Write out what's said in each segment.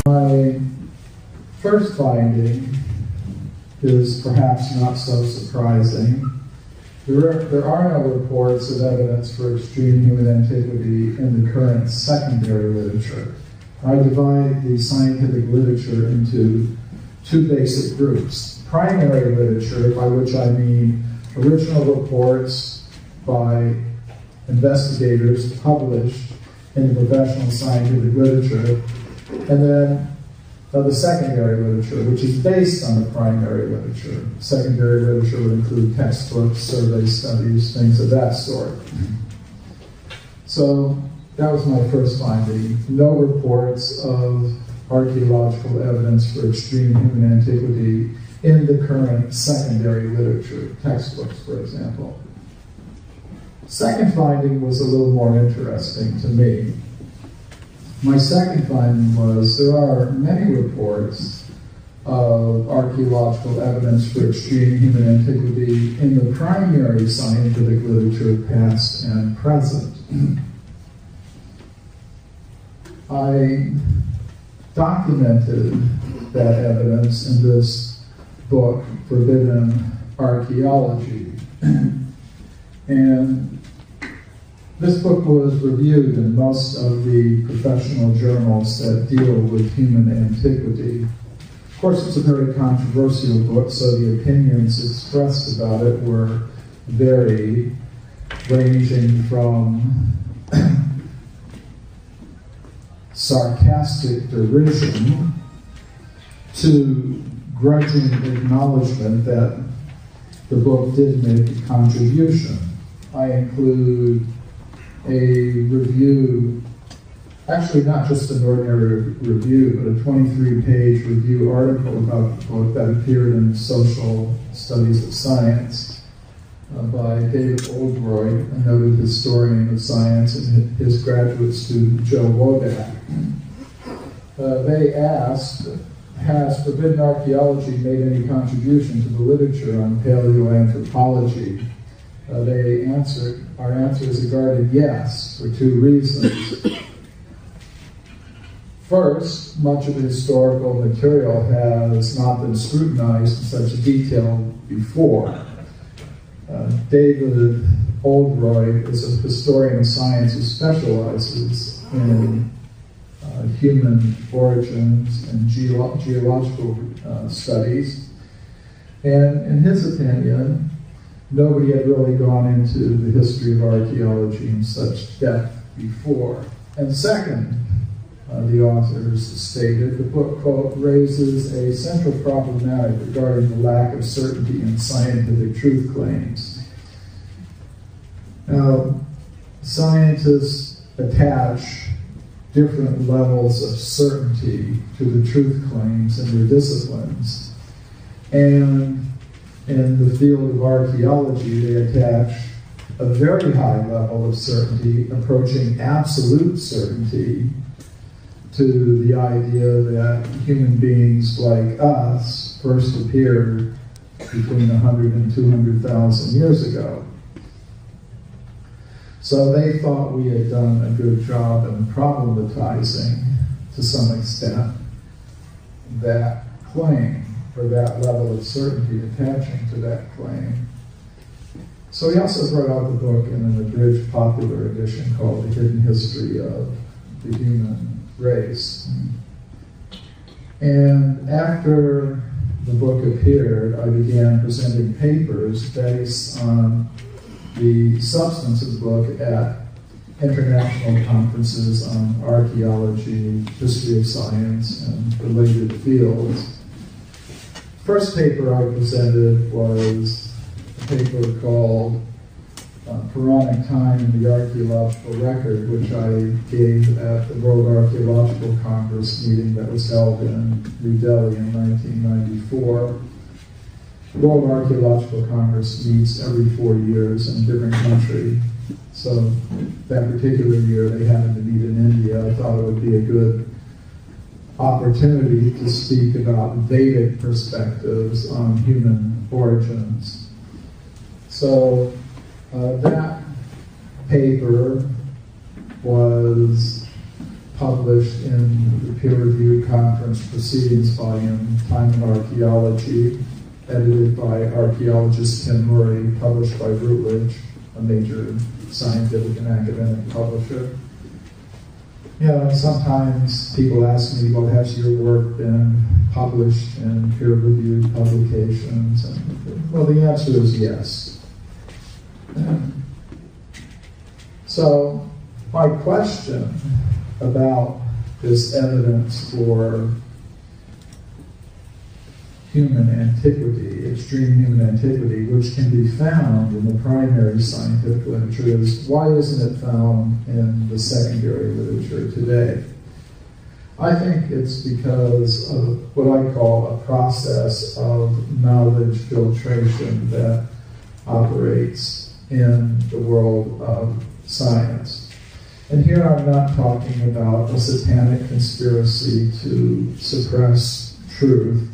My first finding is perhaps not so surprising. There are no reports of evidence for extreme human antiquity in the current secondary literature. I divide the scientific literature into two basic groups. Primary literature, by which I mean original reports by investigators published in the professional scientific literature, and then the secondary literature, which is based on the primary literature. Secondary literature would include textbooks, survey studies, things of that sort. So that was my first finding. No reports of archaeological evidence for extreme human antiquity in the current secondary literature, textbooks, for example. Second finding was a little more interesting to me. My second finding was there are many reports of archaeological evidence for extreme human antiquity in the primary scientific literature, past and present. I documented that evidence in this book, Forbidden Archeology. And this book was reviewed in most of the professional journals that deal with human antiquity. Of course, it's a very controversial book, so the opinions expressed about it were varied, ranging from sarcastic derision to grudging acknowledgement that the book did make a contribution. I include a review, actually not just an ordinary review, but a 23-page review article about the book that appeared in Social Studies of Science by David Oldroyd, a noted historian of science, and his graduate student, Joe Wodak. They asked, has Forbidden Archaeology made any contribution to the literature on paleoanthropology? Our answer is regarded yes, for two reasons. First, much of the historical material has not been scrutinized in such detail before. David Oldroyd is a historian of science who specializes in human origins and geological studies. And in his opinion, nobody had really gone into the history of archaeology in such depth before. And second, the authors stated, the book, quote, raises a central problematic regarding the lack of certainty in scientific truth claims. Now, scientists attach different levels of certainty to the truth claims in their disciplines. And in the field of archaeology, they attach a very high level of certainty, approaching absolute certainty, to the idea that human beings like us first appeared between 100 and 200,000 years ago. So they thought we had done a good job in problematizing, to some extent, that claim, or that level of certainty attaching to that claim. So he also brought out the book in an abridged popular edition called The Hidden History of the Human Race. And after the book appeared, I began presenting papers based on the substance of the book at international conferences on archaeology, history of science, and related fields. First paper I presented was a paper called Pharaonic Time in the Archaeological Record, which I gave at the World Archaeological Congress meeting that was held in New Delhi in 1994. The World Archaeological Congress meets every 4 years in a different country. So that particular year they happened to meet in India. I thought it would be a good opportunity to speak about Vedic perspectives on human origins. So that paper was published in the peer-reviewed conference proceedings volume, Time in Archaeology, edited by archeologist Ken Murray, published by Routledge, a major scientific and academic publisher. You know, sometimes people ask me, well, has your work been published in peer-reviewed publications? And, well, the answer is yes. So, my question about this evidence for human antiquity, extreme human antiquity, which can be found in the primary scientific literature, is why isn't it found in the secondary literature today? I think it's because of what I call a process of knowledge filtration that operates in the world of science. And here I'm not talking about a satanic conspiracy to suppress truth.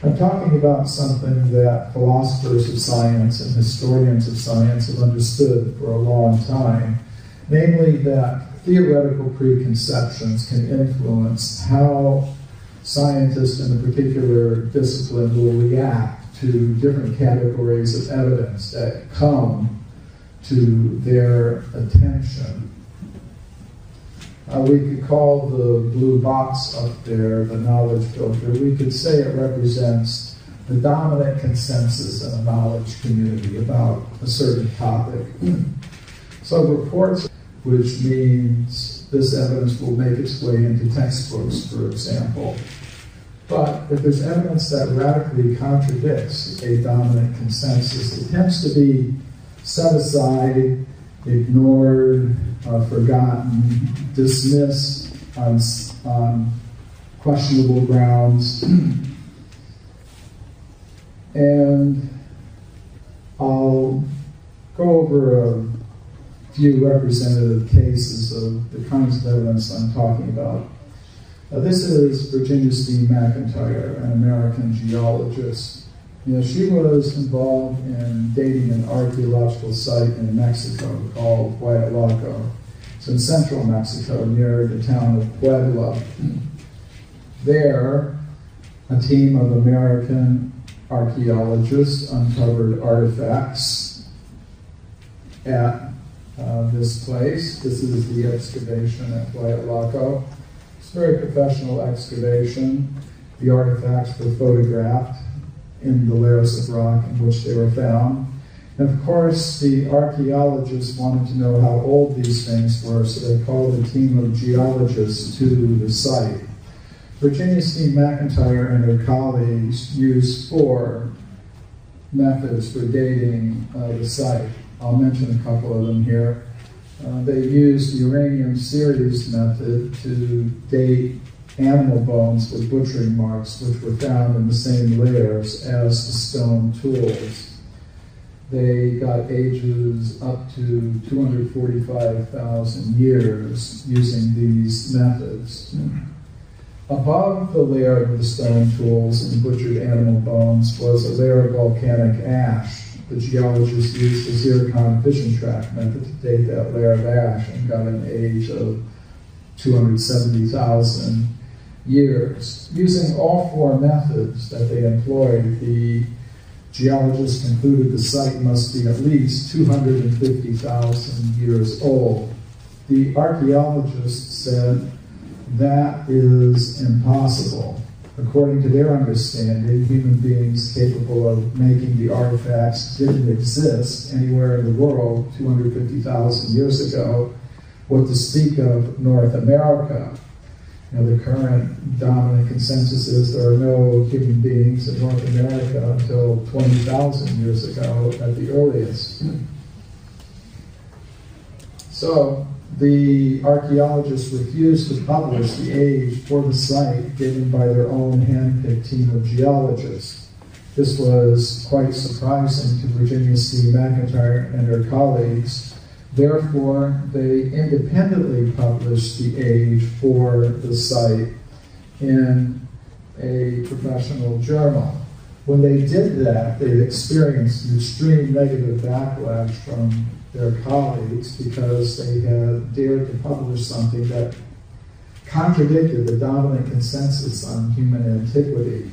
I'm talking about something that philosophers of science and historians of science have understood for a long time, namely that theoretical preconceptions can influence how scientists in a particular discipline will react to different categories of evidence that come to their attention. We could call the blue box up there the knowledge filter. We could say it represents the dominant consensus in a knowledge community about a certain topic. So reports, which means this evidence will make its way into textbooks, for example. But if there's evidence that radically contradicts a dominant consensus, it tends to be set aside, ignored, forgotten, dismissed on questionable grounds. And I'll go over a few representative cases of the kinds of evidence I'm talking about. This is Virginia Steen McIntyre, an American geologist. You know, she was involved in dating an archaeological site in Mexico called Huayalaco. It's in central Mexico near the town of Puebla. There, a team of American archaeologists uncovered artifacts at this place. This is the excavation at Huayalaco. It's a very professional excavation. The artifacts were photographed in the layers of rock in which they were found. And of course, the archaeologists wanted to know how old these things were, so they called a team of geologists to the site. Virginia Steen McIntyre and her colleagues used 4 methods for dating the site. I'll mention a couple of them here. They used the uranium series method to date animal bones with butchering marks, which were found in the same layers as the stone tools. They got ages up to 245,000 years using these methods. Above the layer of the stone tools and butchered animal bones was a layer of volcanic ash. The geologists used the zircon fission track method to date that layer of ash and got an age of 270,000 years. Using all 4 methods that they employed, the geologists concluded the site must be at least 250,000 years old. The archaeologists said that is impossible. According to their understanding, human beings capable of making the artifacts didn't exist anywhere in the world 250,000 years ago, what to speak of North America. You know, the current dominant consensus is there are no human beings in North America until 20,000 years ago at the earliest. So the archaeologists refused to publish the age for the site given by their own hand-picked team of geologists. This was quite surprising to Virginia Steen McIntyre and her colleagues. Therefore, they independently published the age for the site in a professional journal. When they did that, they experienced an extreme negative backlash from their colleagues because they had dared to publish something that contradicted the dominant consensus on human antiquity.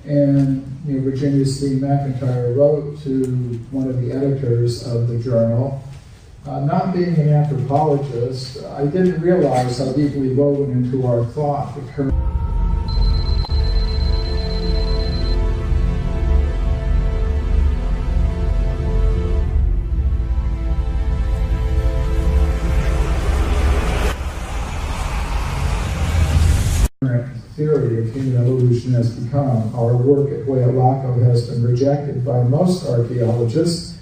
And Virginia C. McIntyre wrote to one of the editors of the journal, not being an anthropologist, I didn't realize how deeply woven into our thought the current theory of human evolution has become. Our work at Huayalaco has been rejected by most archaeologists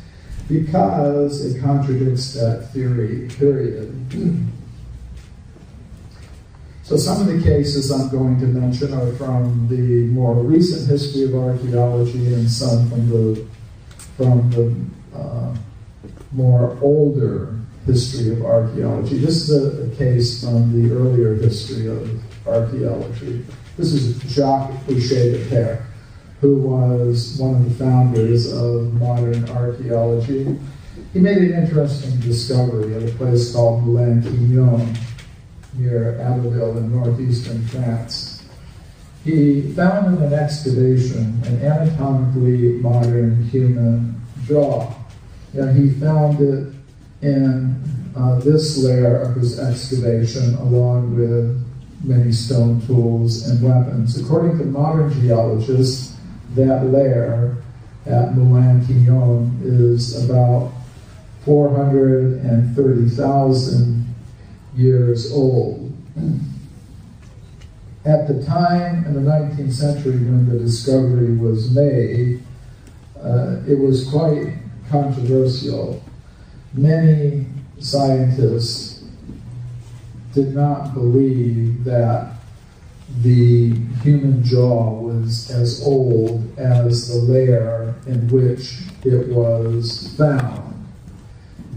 because it contradicts that theory, period. So some of the cases I'm going to mention are from the more recent history of archaeology and some from the more older history of archaeology. This is a case from the earlier history of archaeology. This is Jacques Boucher-de-Pere, who was one of the founders of modern archaeology. He made an interesting discovery at a place called Moulin-Quignon, near Abbeville in northeastern France. He found in an excavation an anatomically modern human jaw. And he found it in this layer of his excavation, along with many stone tools and weapons. According to modern geologists, that layer at Moulin-Quignon is about 430,000 years old. At the time in the 19th century when the discovery was made, it was quite controversial. Many scientists did not believe that the human jaw was as old as the layer in which it was found.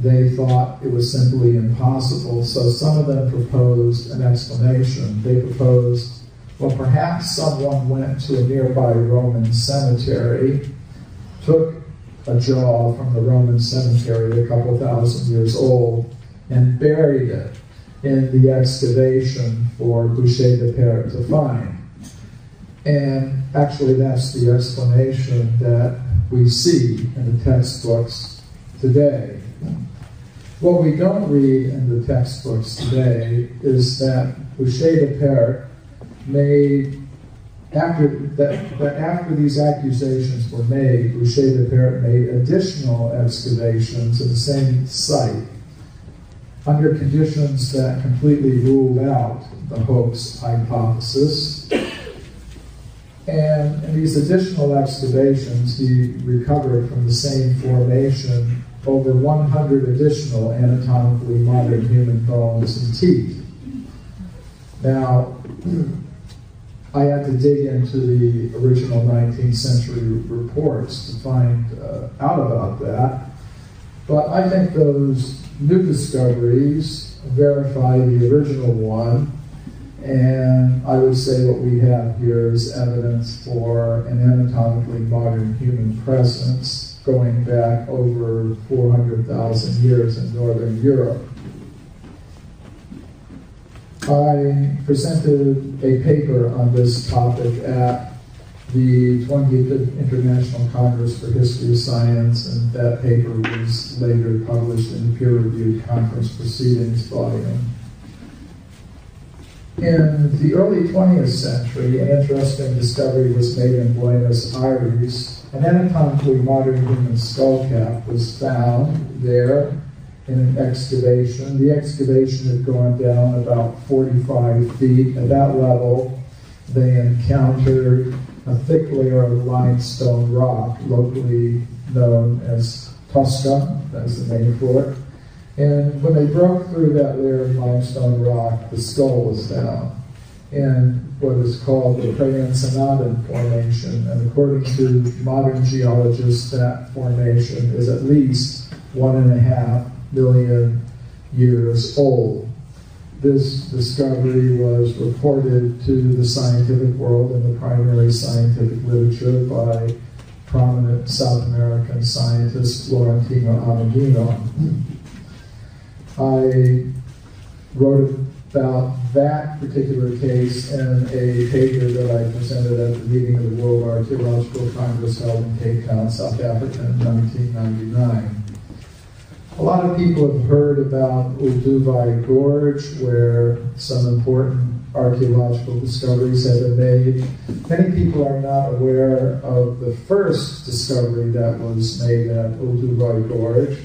They thought it was simply impossible, so some of them proposed an explanation. They proposed, well, perhaps someone went to a nearby Roman cemetery, took a jaw from the Roman cemetery a couple thousand years old, and buried it in the excavation for Boucher-de-Pere to find. And actually that's the explanation that we see in the textbooks today. What we don't read in the textbooks today is that Boucher-de-Pere made, after these accusations were made, Boucher-de-Pere made additional excavations in the same site under conditions that completely ruled out the hoax hypothesis. And in these additional excavations, he recovered from the same formation over 100 additional anatomically modern human bones and teeth. Now, I had to dig into the original 19th century reports to find out about that, but I think those new discoveries verify the original one, and I would say what we have here is evidence for an anatomically modern human presence going back over 400,000 years in Northern Europe. I presented a paper on this topic at the 20th International Congress for History of Science, and that paper was later published in the peer-reviewed conference proceedings volume. In the early 20th century, an interesting discovery was made in Buenos Aires. An anatomically modern human skull cap was found there in an excavation. The excavation had gone down about 45 feet. At that level, they encountered a thick layer of limestone rock, locally known as Tosca, that's the name for it. And when they broke through that layer of limestone rock, the skull was found in what is called the Pre-Ensenada Formation. And according to modern geologists, that formation is at least 1.5 million years old. This discovery was reported to the scientific world in the primary scientific literature by prominent South American scientist Florentino Ameghino. I wrote about that particular case in a paper that I presented at the meeting of the World Archeological Congress held in Cape Town, South Africa in 1999. A lot of people have heard about Olduvai Gorge, where some important archaeological discoveries have been made. Many people are not aware of the first discovery that was made at Olduvai Gorge,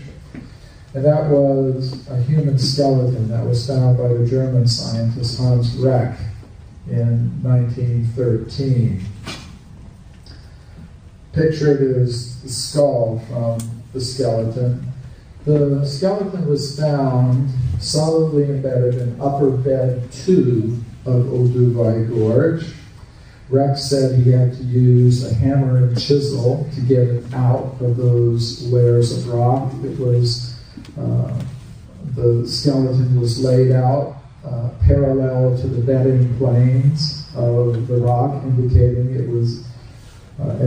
and that was a human skeleton that was found by the German scientist Hans Reck in 1913. Pictured is the skull from the skeleton. The skeleton was found solidly embedded in upper bed 2 of Olduvai Gorge. Rex said he had to use a hammer and chisel to get it out of those layers of rock. It was the skeleton was laid out parallel to the bedding planes of the rock, indicating it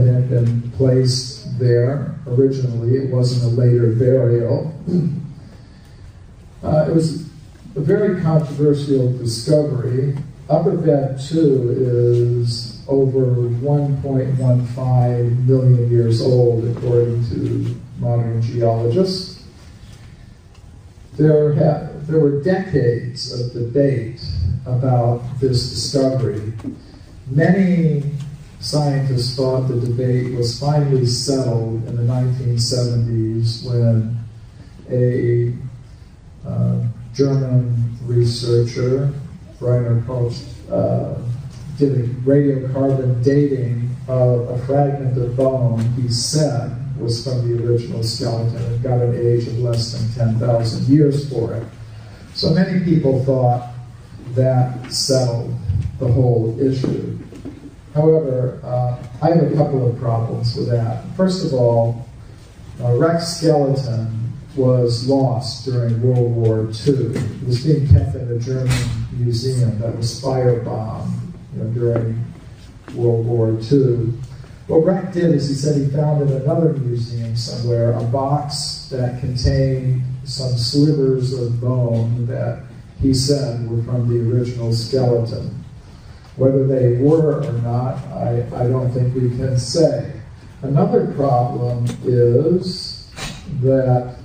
had been placed there originally. It wasn't a later burial. It was a very controversial discovery. Upper bed 2 is over 1.15 million years old, according to modern geologists. There were decades of debate about this discovery. Many scientists thought the debate was finally settled in the 1970s when a German researcher, Rainer Koch, did a radiocarbon dating of a fragment of bone he said was from the original skeleton and got an age of less than 10,000 years for it. So many people thought that settled the whole issue. However, I have a couple of problems with that. First of all, Rex skeleton was lost during World War II. It was being kept in a German museum that was firebombed during World War II. What Rex did is he said he found in another museum somewhere a box that contained some slivers of bone that he said were from the original skeleton. Whether they were or not, I don't think we can say. Another problem is that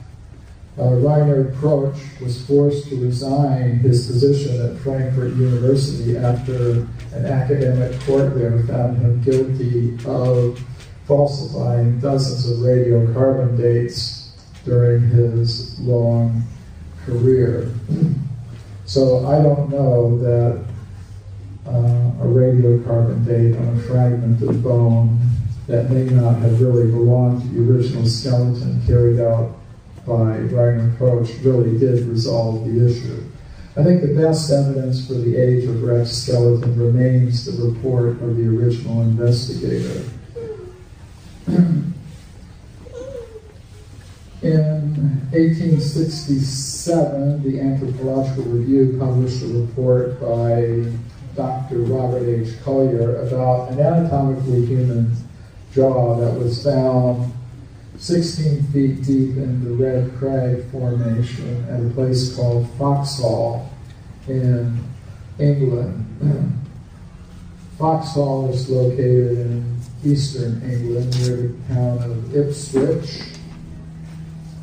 Rainer Kroch was forced to resign his position at Frankfurt University after an academic court there found him guilty of falsifying dozens of radiocarbon dates during his long career. So I don't know that a radiocarbon date on a fragment of bone that may not have really belonged to the original skeleton carried out by Rainer Kroch really did resolve the issue. I think the best evidence for the age of Rex skeleton remains the report of the original investigator. In 1867, the Anthropological Review published a report by Dr. Robert H. Collier about an anatomically human jaw that was found 16 feet deep in the Red Crag Formation at a place called Foxhall in England. Foxhall is located in eastern England near the town of Ipswich.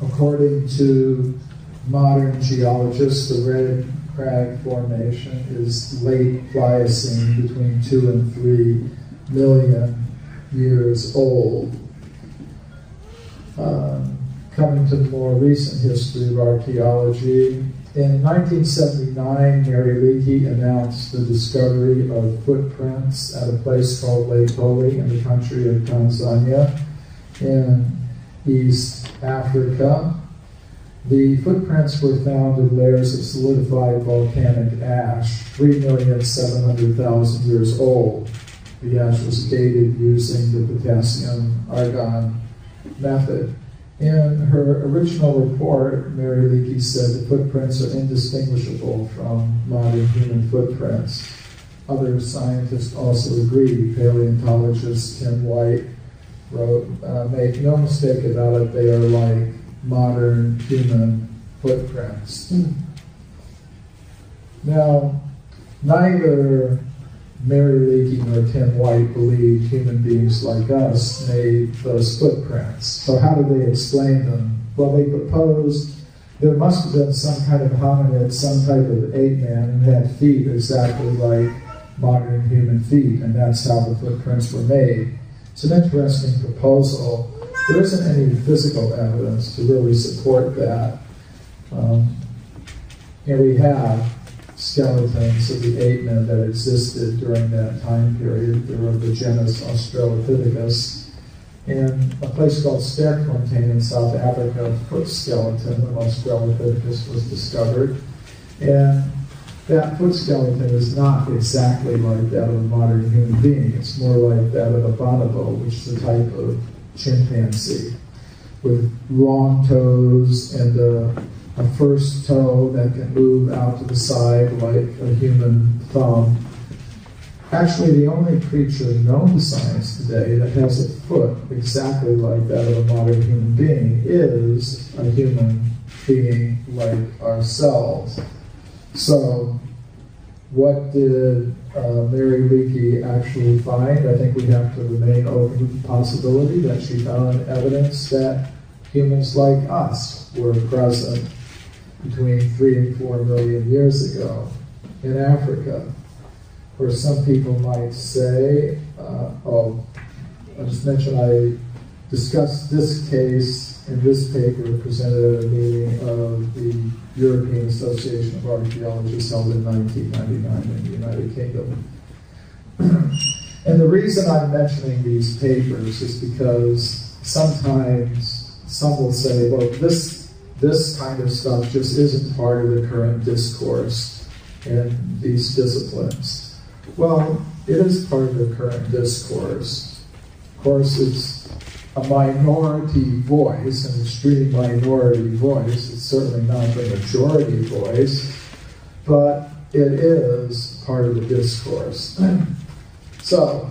According to modern geologists, the Red Crag Formation is late Pliocene, between 2 and 3 million years old. Coming to the more recent history of archaeology, in 1979, Mary Leakey announced the discovery of footprints at a place called Lake Holy in the country of Tanzania in East Africa. The footprints were found in layers of solidified volcanic ash, 3,700,000 years old. The ash was dated using the potassium-argon method. In her original report, Mary Leakey said the footprints are indistinguishable from modern human footprints. Other scientists also agree. Paleontologist Ken White wrote, make no mistake about it, they are like modern human footprints. Now, neither Mary Leakey nor Tim White believed human beings like us made those footprints. So how did they explain them? Well, they proposed there must have been some kind of hominid, some type of ape man who had feet exactly like modern human feet, and that's how the footprints were made. It's an interesting proposal. There isn't any physical evidence to really support that. Here we have skeletons of the ape men that existed during that time period. They were of the genus Australopithecus. In a place called Sterkfontein in South Africa, a foot skeleton of Australopithecus was discovered. And that foot skeleton is not exactly like that of a modern human being. It's more like that of a bonobo, which is a type of chimpanzee, with long toes and a first toe that can move out to the side like a human thumb. Actually, the only creature known to science today that has a foot exactly like that of a modern human being is a human being like ourselves. So, what did Mary Leakey actually find? I think we have to remain open to the possibility that she found evidence that humans like us were present between 3 and 4 million years ago in Africa. Where some people might say, I'll just mention I discussed this case in this paper presented at a meeting of the European Association of Archeologists held in 1999 in the United Kingdom. And the reason I'm mentioning these papers is because sometimes some will say, well, this kind of stuff just isn't part of the current discourse in these disciplines. Well, it is part of the current discourse. Of course, it's a minority voice, an extreme minority voice. It's certainly not the majority voice, but it is part of the discourse. So,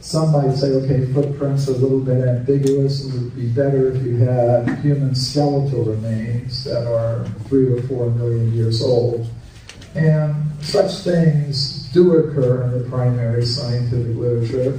some might say, okay, footprints are a little bit ambiguous. It would be better if you had human skeletal remains that are 3 or 4 million years old. And such things do occur in the primary scientific literature.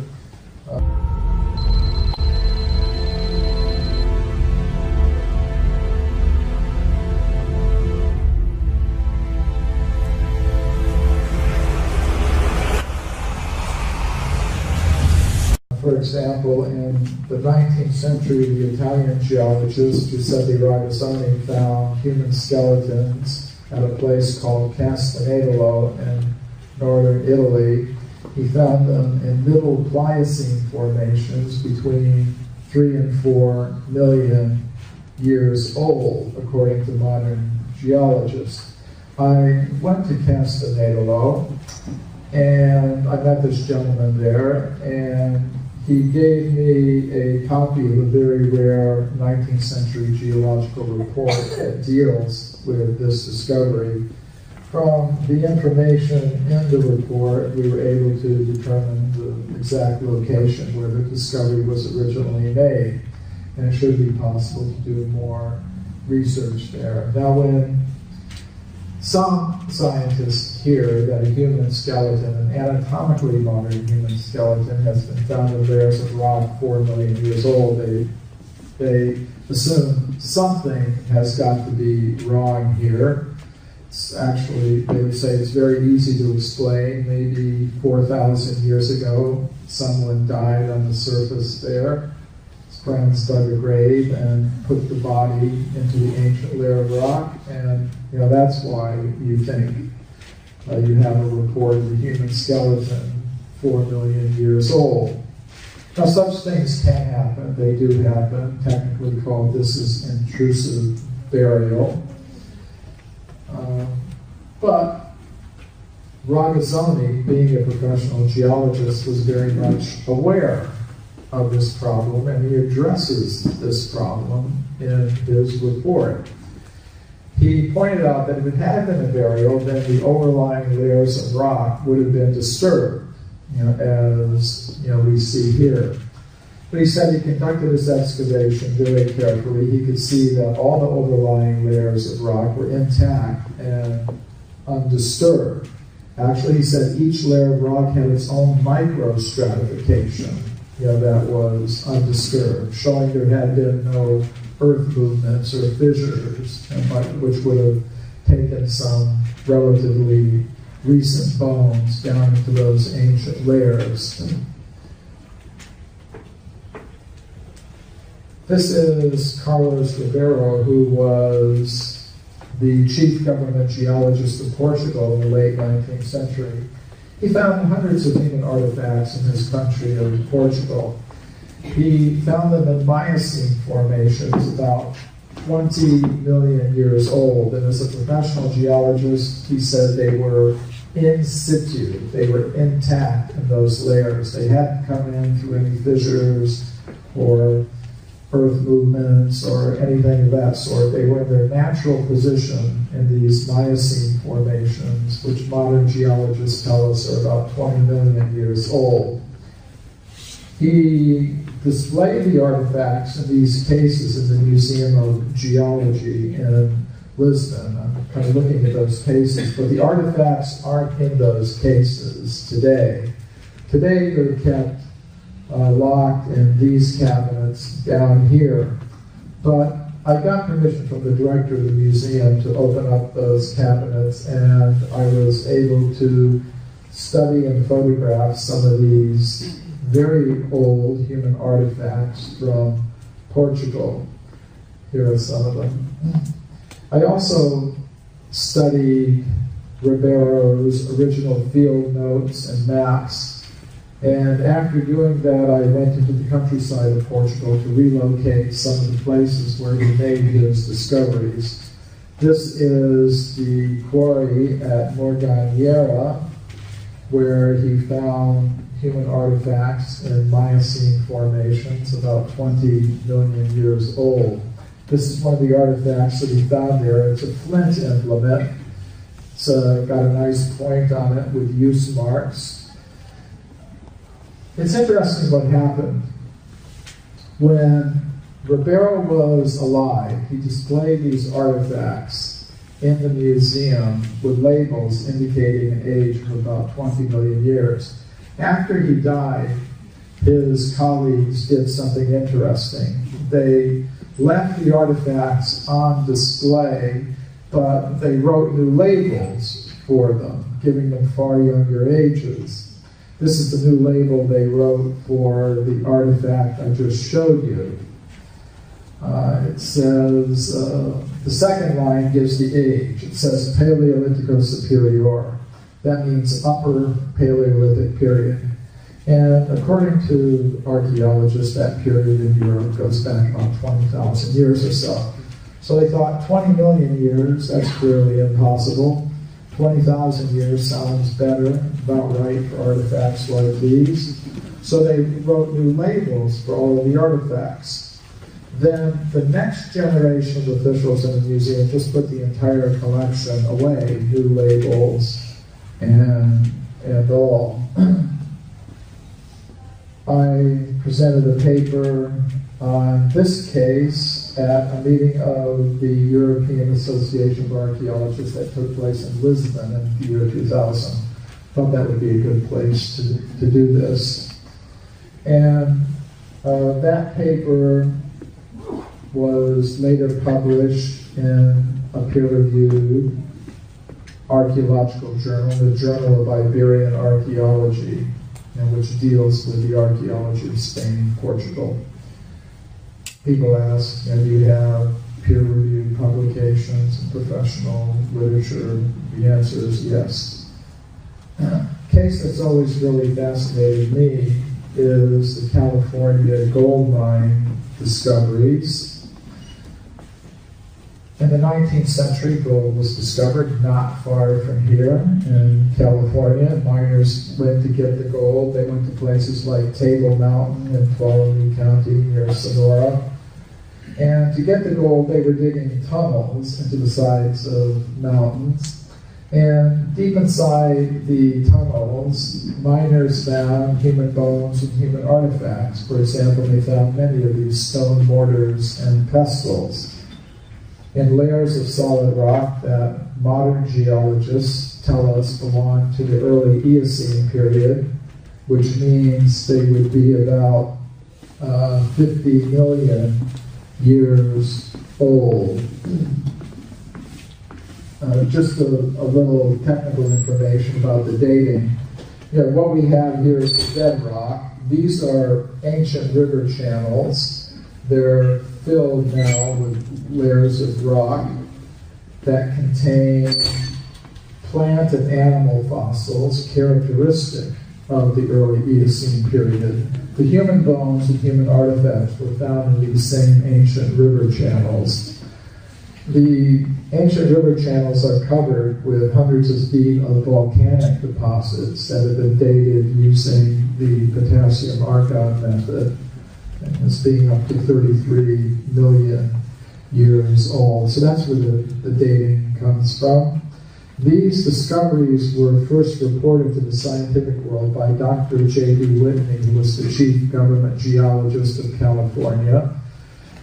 For example, in the 19th century, the Italian geologist Giuseppe Ragazzoni found human skeletons at a place called Castanedolo in northern Italy. He found them in Middle Pliocene formations between 3 and 4 million years old, according to modern geologists. I went to Castanedolo, and I met this gentleman there, and he gave me a copy of a very rare 19th century geological report that deals with this discovery. From the information in the report, we were able to determine the exact location where the discovery was originally made, and it should be possible to do more research there. Now, when some scientists hear that a human skeleton, an anatomically modern human skeleton, has been found in layers of rock 4 million years old, they assume something has got to be wrong here. It's actually, they would say it's very easy to explain. Maybe 4,000 years ago, someone died on the surface there. His friends dug a grave and put the body into the ancient layer of rock, and that's why you think you have a report of a human skeleton 4 million years old. Now, such things can happen. They do happen. Technically called, this is intrusive burial. But Ragazzoni, being a professional geologist, was very much aware of this problem, and he addresses this problem in his report. He pointed out that if it had been a burial, then the overlying layers of rock would have been disturbed, as we see here. But he said he conducted his excavation very carefully. He could see that all the overlying layers of rock were intact, and undisturbed. Actually, he said each layer of rock had its own microstratification, that was undisturbed, showing there had been no earth movements or fissures, which would have taken some relatively recent bones down into those ancient layers. This is Carlos Ribeiro, who was the chief government geologist of Portugal in the late 19th century. He found hundreds of human artifacts in his country of Portugal. He found them in Miocene formations about 20 million years old, and as a professional geologist, he said they were in situ, they were intact in those layers. They hadn't come in through any fissures or earth movements or anything of that sort. They were in their natural position in these Miocene formations, which modern geologists tell us are about 20 million years old. He displayed the artifacts in these cases in the Museum of Geology in Lisbon. I'm kind of looking at those cases, but the artifacts aren't in those cases today. Today they're kept locked in these cabinets down here. But I got permission from the director of the museum to open up those cabinets, and I was able to study and photograph some of these very old human artifacts from Portugal. Here are some of them. I also studied Ribeiro's original field notes and maps. And after doing that, I went into the countryside of Portugal to relocate some of the places where he made his discoveries. This is the quarry at Morganheira, where he found human artifacts in Miocene formations about 20 million years old. This is one of the artifacts that he found there. It's a flint implement. It's got a nice point on it with use marks. It's interesting what happened. When Ribeiro was alive, he displayed these artifacts in the museum with labels indicating an age of about 20 million years. After he died, his colleagues did something interesting. They left the artifacts on display, but they wrote new labels for them, giving them far younger ages. This is the new label they wrote for the artifact I just showed you. It says, the second line gives the age. It says Paleolitico Superior. That means upper Paleolithic period. And according to archaeologists, that period in Europe goes back about 20,000 years or so. So they thought 20 million years, that's clearly impossible. 20,000 years sounds better, about right for artifacts like these. So they wrote new labels for all of the artifacts. Then the next generation of officials in the museum just put the entire collection away, new labels and all. I presented a paper on this case at a meeting of the European Association of Archaeologists that took place in Lisbon in the year 2000. Thought that would be a good place to do this. And that paper was later published in a peer-reviewed archaeological journal, the Journal of Iberian Archaeology, which deals with the archaeology of Spain and Portugal. People ask, do you have peer-reviewed publications and professional literature? The answer is yes. A case that's always really fascinated me is the California gold mine discoveries. In the 19th century, gold was discovered not far from here in California. Miners went to get the gold. They went to places like Table Mountain in Tuolumne County near Sonora. And to get the gold, they were digging tunnels into the sides of mountains. And deep inside the tunnels, miners found human bones and human artifacts. For example, they found many of these stone mortars and pestles. in layers of solid rock that modern geologists tell us belong to the early Eocene period, which means they would be about 50 million years old. Just a little technical information about the dating. What we have here is the bedrock. These are ancient river channels. They're filled now with layers of rock that contain plant and animal fossils characteristic of the early Eocene period. The human bones and human artifacts were found in these same ancient river channels. The ancient river channels are covered with hundreds of feet of volcanic deposits that have been dated using the potassium argon method, as being up to 33 million years old. So that's where the dating comes from. These discoveries were first reported to the scientific world by Dr. J.B. Whitney, who was the chief government geologist of California.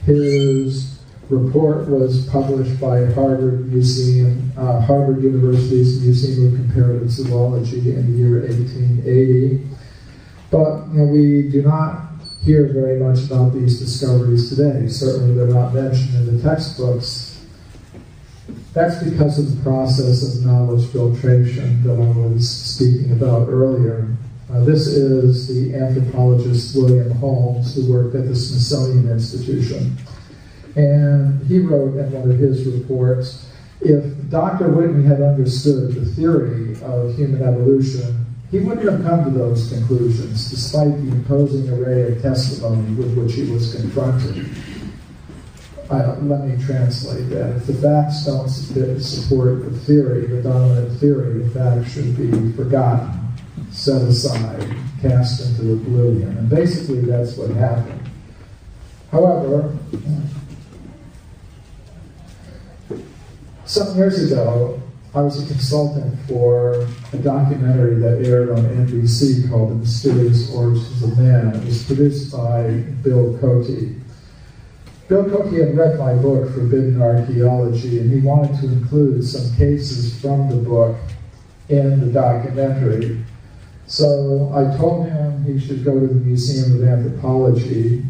His report was published by Harvard University's Museum of Comparative Zoology in the year 1880. But we do not hear very much about these discoveries today. Certainly they're not mentioned in the textbooks. That's because of the process of knowledge filtration that I was speaking about earlier. This is the anthropologist William Holmes, who worked at the Smithsonian Institution. And he wrote in one of his reports, if Dr. Whitney had understood the theory of human evolution, he wouldn't have come to those conclusions, despite the imposing array of testimony with which he was confronted. Let me translate that. If the facts don't support the theory, the dominant theory, the facts should be forgotten, set aside, cast into oblivion. And basically that's what happened. However, some years ago, I was a consultant for a documentary that aired on NBC called The Mysterious Origins of Man. It was produced by Bill Cote. Bill Cote had read my book, Forbidden Archeology, and he wanted to include some cases from the book in the documentary. So I told him he should go to the Museum of Anthropology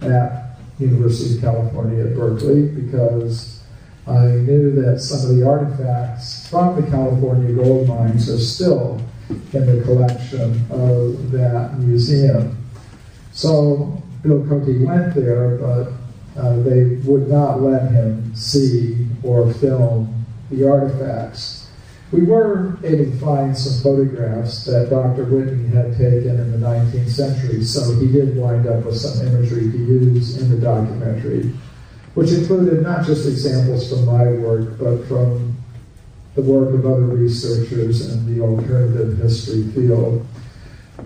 at University of California at Berkeley, because I knew that some of the artifacts from the California gold mines are still in the collection of that museum. So Bill Cote went there, but they would not let him see or film the artifacts. We were able to find some photographs that Dr. Whitney had taken in the 19th century, so he did wind up with some imagery to use in the documentary, which included not just examples from my work, but from the work of other researchers in the alternative history field.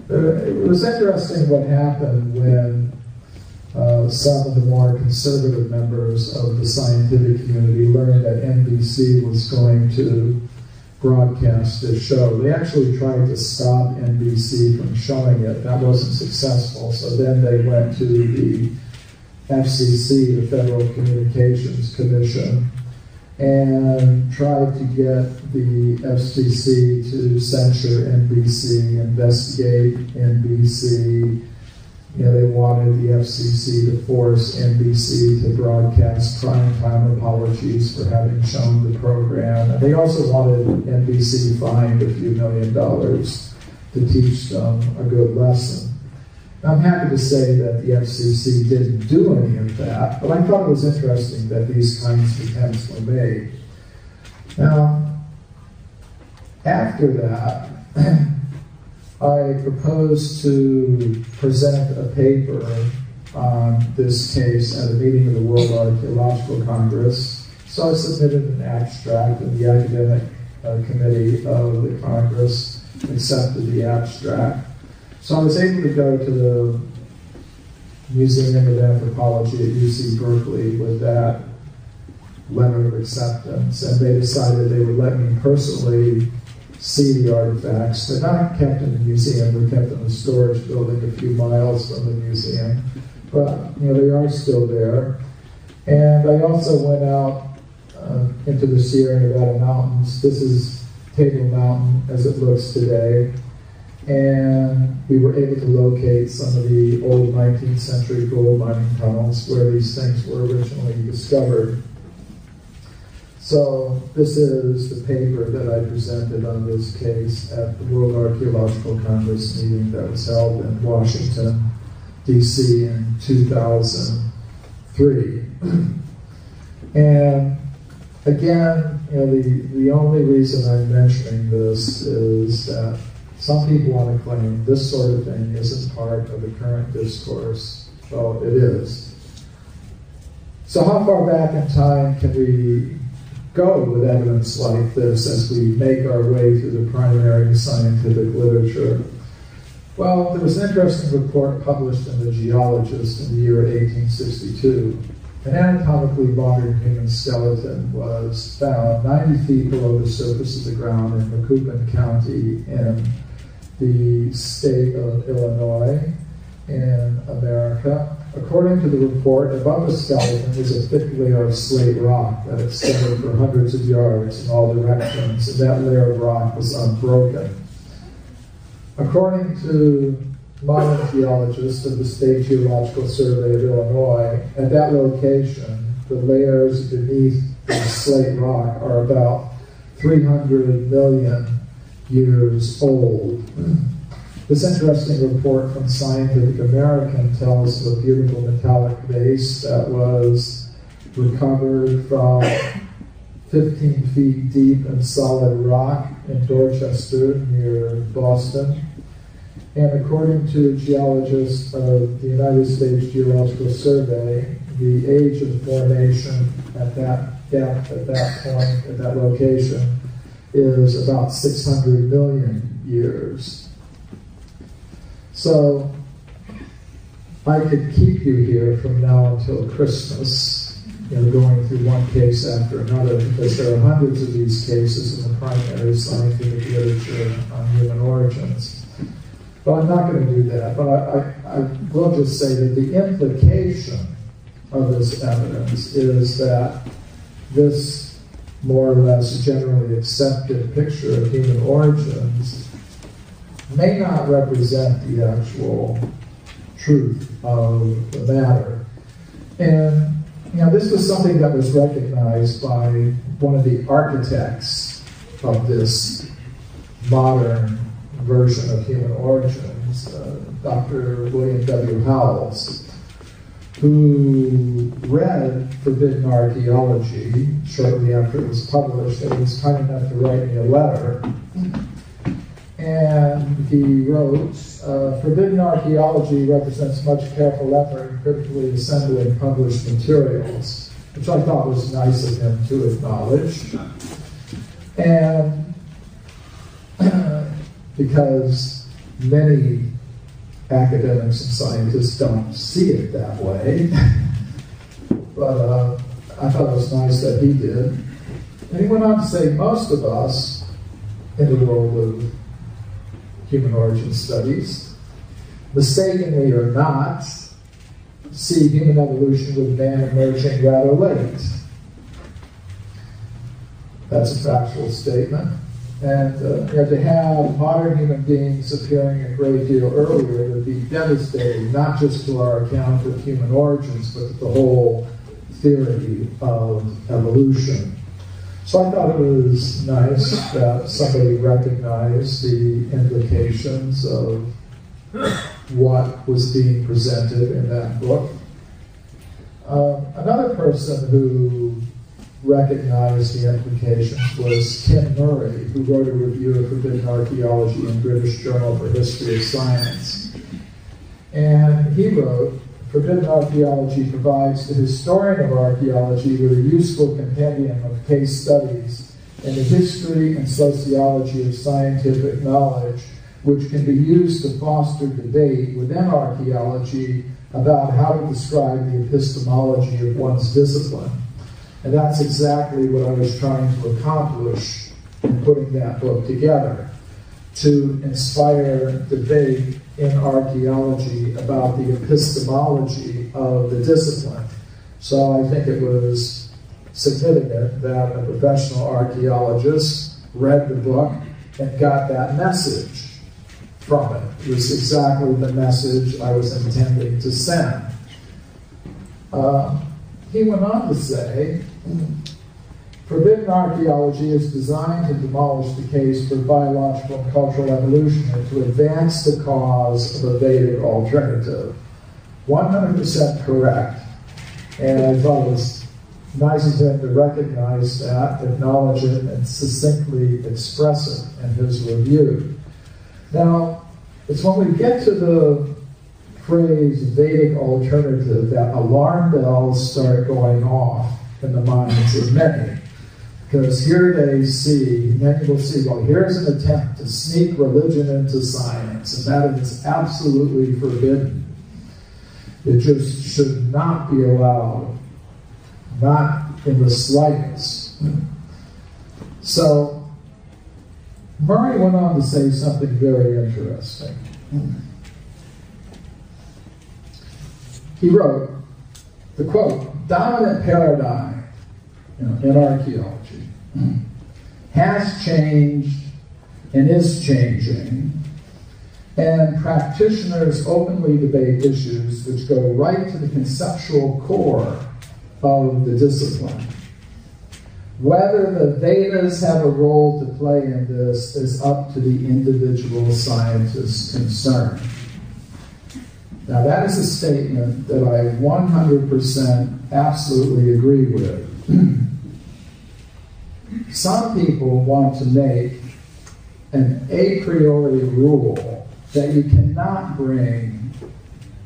It was interesting what happened when some of the more conservative members of the scientific community learned that NBC was going to broadcast this show. They actually tried to stop NBC from showing it. That wasn't successful, so then they went to the FCC, the Federal Communications Commission, and tried to get the FCC to censure NBC, investigate NBC. They wanted the FCC to force NBC to broadcast primetime apologies for having shown the program. And they also wanted NBC fined a few $1 million to teach them a good lesson. I'm happy to say that the FCC didn't do any of that, but I thought it was interesting that these kinds of attempts were made. Now, after that, I proposed to present a paper on this case at a meeting of the World Archeological Congress. So I submitted an abstract, and the academic committee of the Congress accepted the abstract. So I was able to go to the Museum of Anthropology at UC Berkeley with that letter of acceptance, and they decided they would let me personally see the artifacts. They're not kept in the museum, they're kept in a storage building a few miles from the museum, but they are still there. And I also went out into the Sierra Nevada mountains. This is Table Mountain as it looks today. And we were able to locate some of the old 19th century gold mining tunnels where these things were originally discovered. So this is the paper that I presented on this case at the World Archeological Congress meeting that was held in Washington, D.C. in 2003. And again, the only reason I'm mentioning this is that some people want to claim this sort of thing isn't part of the current discourse. Well, it is. So how far back in time can we go with evidence like this as we make our way through the primary scientific literature? Well, there was an interesting report published in The Geologist in the year 1862. An anatomically modern human skeleton was found 90 feet below the surface of the ground in Macoupin County in the state of Illinois in America. According to the report, above the skeleton was a thick layer of slate rock that extended for hundreds of yards in all directions, and that layer of rock was unbroken. According to modern geologists of the State Geological Survey of Illinois, at that location, the layers beneath the slate rock are about 300 million years old. This interesting report from Scientific American tells of a beautiful metallic base that was recovered from 15 feet deep in solid rock in Dorchester near Boston. And according to geologists of the United States Geological Survey, the age of formation at that depth, at that point, at that location, is about 600 million years. So I could keep you here from now until Christmas, going through one case after another, because there are hundreds of these cases in the primary scientific literature on human origins. But I'm not going to do that. But I will just say that the implication of this evidence is that this more or less generally accepted picture of human origins may not represent the actual truth of the matter. And this was something that was recognized by one of the architects of this modern version of human origins, Dr. William W. Howells, who read Forbidden Archeology shortly after it was published, and he was kind enough to write me a letter. And he wrote, Forbidden Archeology represents much careful effort in critically assembling published materials, which I thought was nice of him to acknowledge. And because many academics and scientists don't see it that way, but I thought it was nice that he did. And he went on to say, most of us in the world of human origin studies, mistakenly or not, see human evolution with man emerging rather late. That's a factual statement. And to have modern human beings appearing a great deal earlier would be devastating, not just to our account of human origins, but to the whole theory of evolution. So I thought it was nice that somebody recognized the implications of what was being presented in that book. Another person who recognized the implications was Tim Murray, who wrote a review of Forbidden Archeology in British Journal for History of Science. And he wrote, Forbidden Archeology provides the historian of archaeology with a useful compendium of case studies in the history and sociology of scientific knowledge, which can be used to foster debate within archaeology about how to describe the epistemology of one's discipline. And that's exactly what I was trying to accomplish in putting that book together, to inspire debate in archaeology about the epistemology of the discipline. So I think it was significant that a professional archaeologist read the book and got that message from it. It was exactly the message I was intending to send. He went on to say, Forbidden Archaeology is designed to demolish the case for biological and cultural evolution and to advance the cause of a Vedic alternative. 100% correct. And I thought it was nice of him to recognize that, acknowledge it, and succinctly express it in his review. Now, it's when we get to the phrase Vedic alternative that alarm bells start going off in the minds of many. Because here they see, many will see, well, here's an attempt to sneak religion into science, and that is absolutely forbidden. It just should not be allowed, not in the slightest. So, Murray went on to say something very interesting. He wrote, the quote, dominant paradigm in archaeology has changed and is changing, and practitioners openly debate issues which go right to the conceptual core of the discipline. Whether the Vedas have a role to play in this is up to the individual scientist concerned. Now that is a statement that I 100% absolutely agree with. Some people want to make an a priori rule that you cannot bring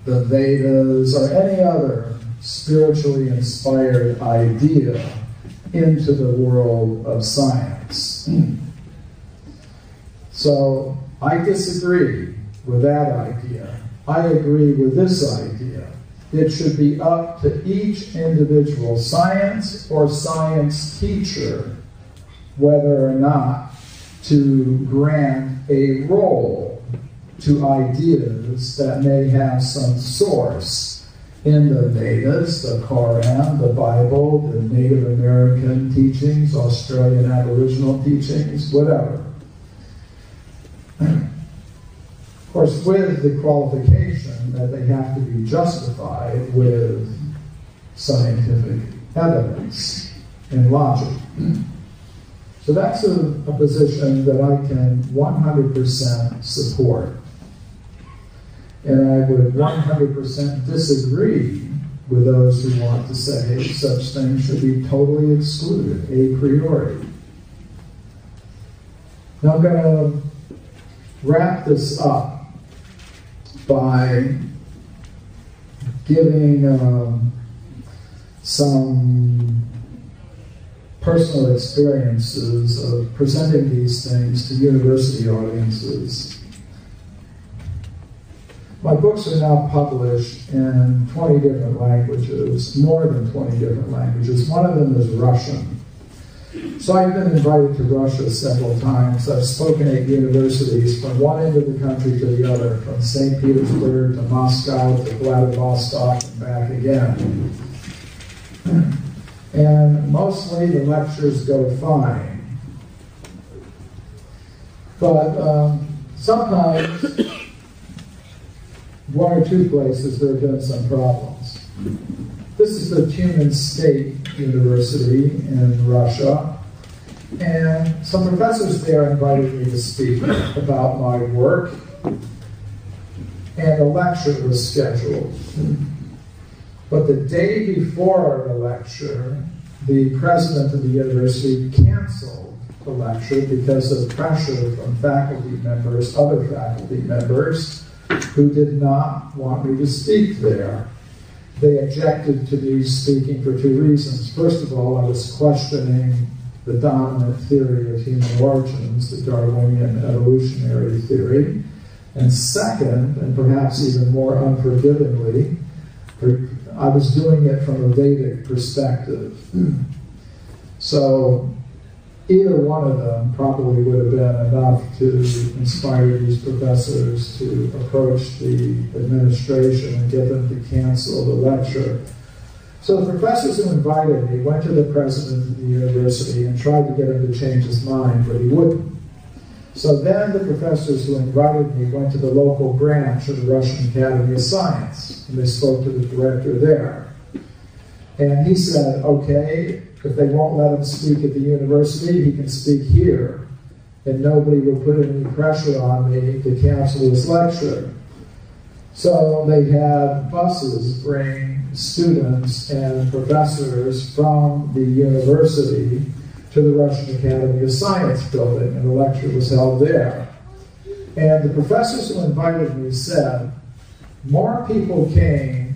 the Vedas or any other spiritually inspired idea into the world of science. So I disagree with that idea. I agree with this idea. It should be up to each individual science or science teacher whether or not to grant a role to ideas that may have some source in the Vedas, the Quran, the Bible, the Native American teachings, Australian Aboriginal teachings, whatever. Of course, with the qualification that they have to be justified with scientific evidence and logic. So that's a position that I can 100% support. And I would 100% disagree with those who want to say such things should be totally excluded, a priori. Now I'm going to wrap this up by giving some personal experiences of presenting these things to university audiences. My books are now published in 20 different languages, more than 20 different languages. One of them is Russian. So I've been invited to Russia several times. I've spoken at universities from one end of the country to the other, from St. Petersburg to Moscow to Vladivostok and back again. And mostly the lectures go fine. But sometimes, one or two places there have been some problems. This is the Tumen State University in Russia, and some professors there invited me to speak about my work, and a lecture was scheduled. But the day before the lecture, the president of the university canceled the lecture because of pressure from faculty members, other faculty members, who did not want me to speak there. They objected to me speaking for two reasons. First of all, I was questioning the dominant theory of human origins, the Darwinian evolutionary theory. And second, and perhaps even more unforgivingly, I was doing it from a Vedic perspective. So either one of them probably would have been enough to inspire these professors to approach the administration and get them to cancel the lecture. So the professors who invited me went to the president of the university and tried to get him to change his mind, but he wouldn't. So then the professors who invited me went to the local branch of the Russian Academy of Science, and they spoke to the director there. And he said, okay, if they won't let him speak at the university, he can speak here, and nobody will put any pressure on me to cancel this lecture. So they had buses bring students and professors from the university to the Russian Academy of Science building, and the lecture was held there. And the professors who invited me said, more people came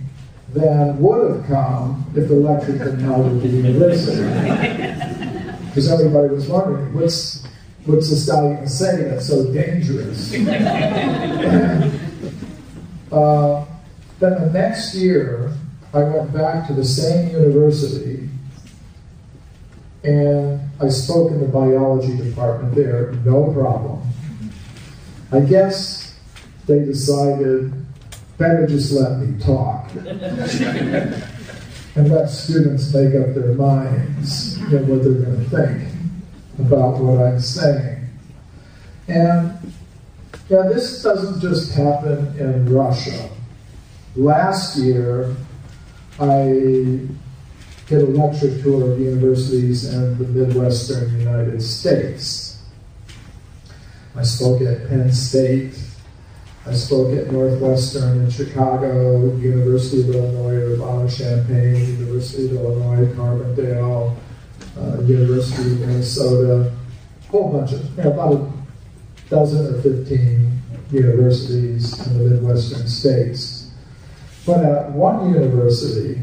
than would have come if the lecture had been held at the university. Because everybody was wondering, what's this guy going to say that's so dangerous? Then the next year, I went back to the same university, and I spoke in the biology department there, no problem. I guess they decided, better just let me talk and let students make up their minds, what they're going to think about what I'm saying. And this doesn't just happen in Russia. Last year, I did a lecture tour of universities in the Midwestern United States. I spoke at Penn State, I spoke at Northwestern in Chicago, University of Illinois Urbana-Champaign, University of Illinois Carbondale, University of Minnesota, a whole bunch of, about a dozen or 15 universities in the Midwestern states. But at one university,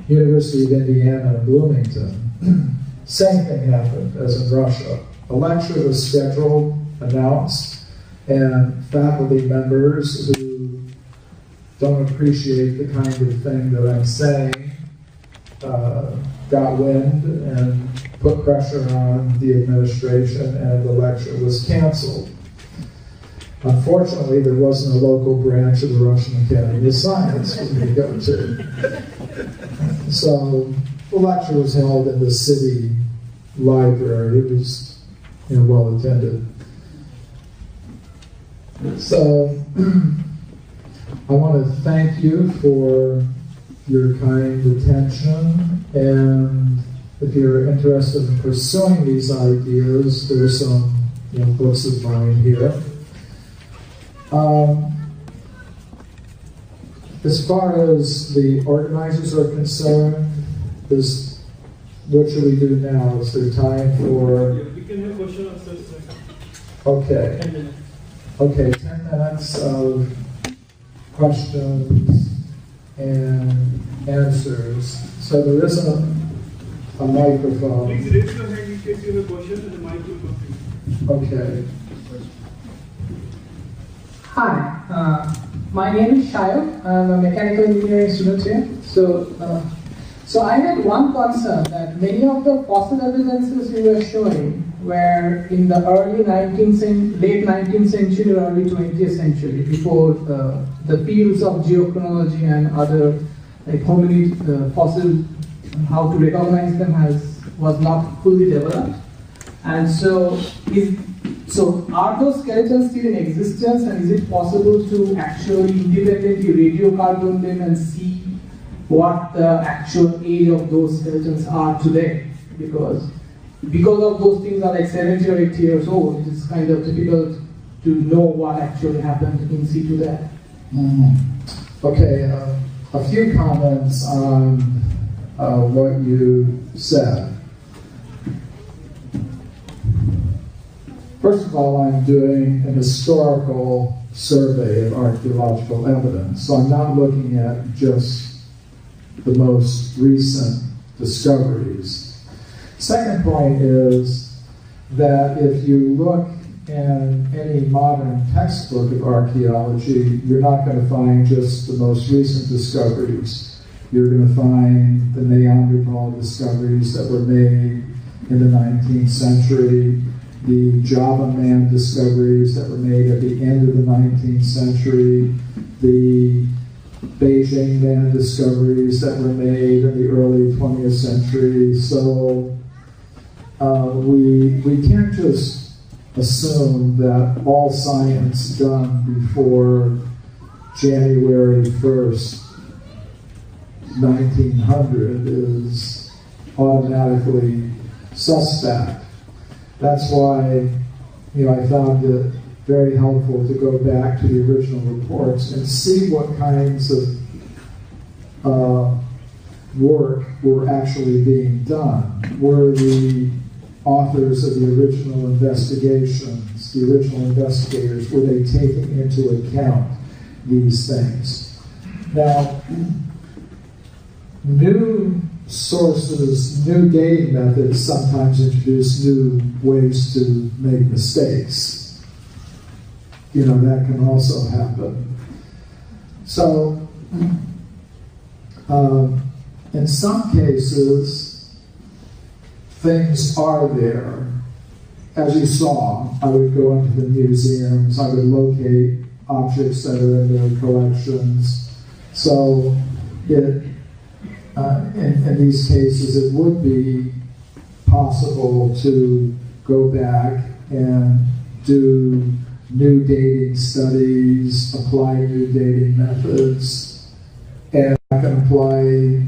University of Indiana in Bloomington, same thing happened as in Russia. A lecture was scheduled, announced, and faculty members who don't appreciate the kind of thing that I'm saying got wind and put pressure on the administration, and the lecture was canceled. Unfortunately, there wasn't a local branch of the Russian Academy of Science for me to go to. So the lecture was held in the city library. It was well attended. So I want to thank you for your kind attention, and if you're interested in pursuing these ideas, there's some books of mine here. As far as the organizers are concerned, what should we do now? Is there time for... We can have question and answers. Okay. 10 minutes. Okay, 10 minutes of questions and answers. So there isn't a microphone. Please raise your hand in case you have a question, and the mic will come to you. Okay. Hi, my name is Shayo. I'm a mechanical engineering student here. So I had one concern, that many of the fossil evidences you were showing were in the late 19th century or early 20th century, before the fields of geochronology and other like hominid fossil, how to recognize them was not fully developed. And so are those skeletons still in existence, and is it possible to actually independently radiocarbon them and see what the actual age of those skeletons are today? Because of those things are like 70 or 80 years old, it's kind of difficult to know what actually happened in situ there. Okay, a few comments on what you said. First of all, I'm doing an historical survey of archaeological evidence, so I'm not looking at just the most recent discoveries. Second point is that if you look in any modern textbook of archaeology, you're not going to find just the most recent discoveries. You're going to find the Neanderthal discoveries that were made in the 19th century, the Java man discoveries that were made at the end of the 19th century, the Beijing man discoveries that were made in the early 20th century. So we can't just assume that all science done before January 1st, 1900 is automatically suspect. That's why, I found it very helpful to go back to the original reports and see what kinds of work were actually being done. Were the authors of the original investigations, the original investigators, were they taking into account these things? Now, new sources, new dating methods sometimes introduce new ways to make mistakes. That can also happen. So, in some cases, things are there. As you saw, I would go into the museums, I would locate objects that are in their collections. So, in these cases, it would be possible to go back and do new dating studies, apply new dating methods, and I can apply,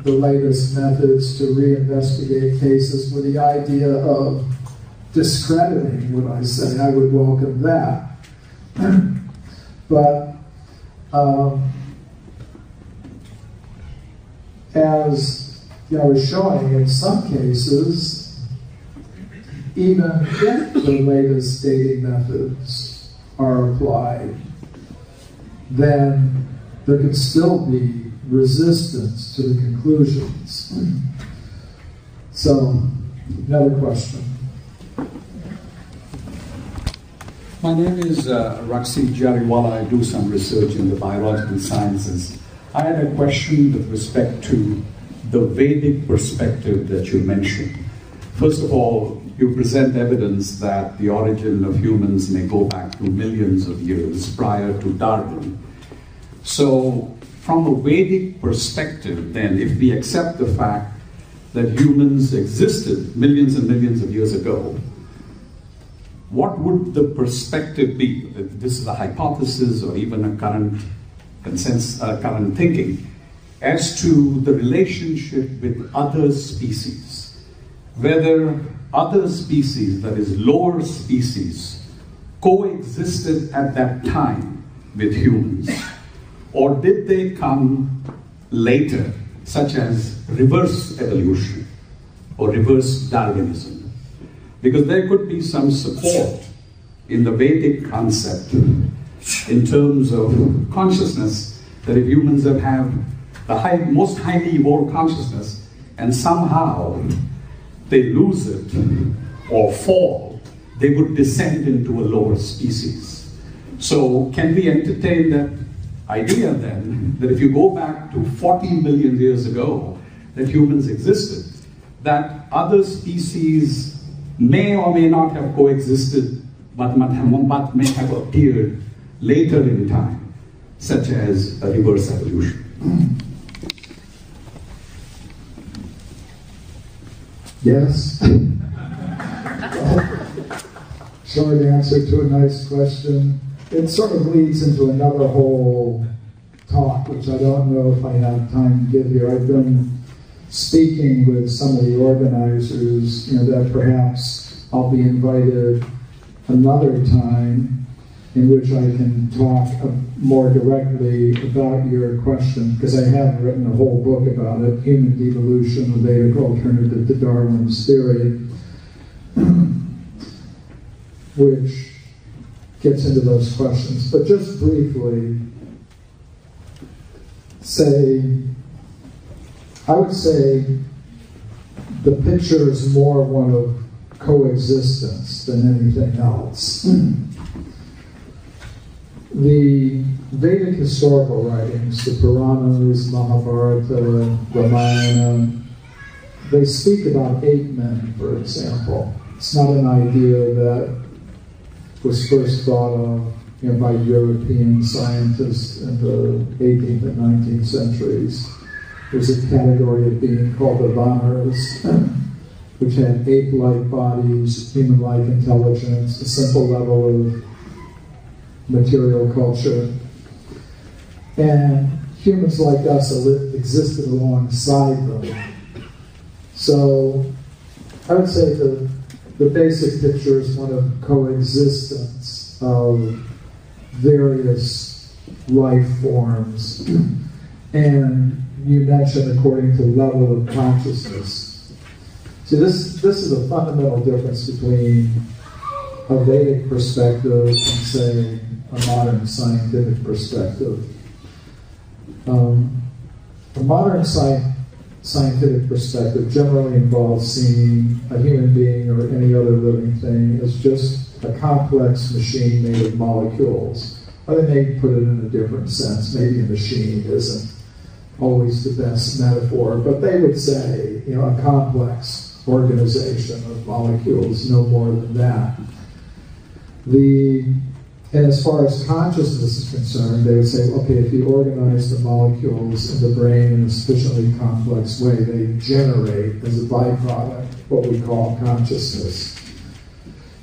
the latest methods to reinvestigate cases with the idea of discrediting what I say. I would welcome that. But as I was showing, in some cases, even if the latest dating methods are applied, then there could still be resistance to the conclusions. So, another question. My name is Raksi Jariwala. I do some research in the biological sciences. I had a question with respect to the Vedic perspective that you mentioned. First of all, you present evidence that the origin of humans may go back to millions of years prior to Darwin. So, from a Vedic perspective, then, if we accept the fact that humans existed millions and millions of years ago, what would the perspective be? If this is a hypothesis or even a current consensus, current thinking, as to the relationship with other species, whether other species, that is lower species, coexisted at that time with humans, or did they come later, such as reverse evolution or reverse Darwinism? Because there could be some support in the Vedic concept in terms of consciousness, that if humans have the most highly evolved consciousness and somehow they lose it or fall, they would descend into a lower species. So can we entertain that idea then, that if you go back to 40 million years ago, that humans existed, that other species may or may not have coexisted, but may have appeared later in time, such as a reverse evolution? Yes. Short answer to a nice question. It sort of leads into another whole talk, which I don't know if I have time to give here. I've been speaking with some of the organizers, that perhaps I'll be invited another time in which I can talk more directly about your question, because I have written a whole book about it, Human Devolution, a Vedic Alternative to Darwin's Theory, which gets into those questions. But just briefly, I would say the picture is more one of coexistence than anything else. The Vedic historical writings, the Puranas, Mahabharata, Ramayana, they speak about 8 men, for example. It's not an idea that was first thought of by European scientists in the 18th and 19th centuries. There's a category of being called the vimanas, which had ape-like bodies, human-like intelligence, a simple level of material culture. And humans like us existed alongside them. So I would say the basic picture is one of coexistence of various life forms. And you mentioned according to level of consciousness. See, this is a fundamental difference between a Vedic perspective and, say, a modern scientific perspective. A modern scientific perspective generally involves seeing a human being or any other living thing as just a complex machine made of molecules. Or they may put it in a different sense. Maybe a machine isn't always the best metaphor, but they would say, a complex organization of molecules, no more than that. And as far as consciousness is concerned, they would say, okay, if you organize the molecules in the brain in a sufficiently complex way, they generate, as a byproduct, what we call consciousness.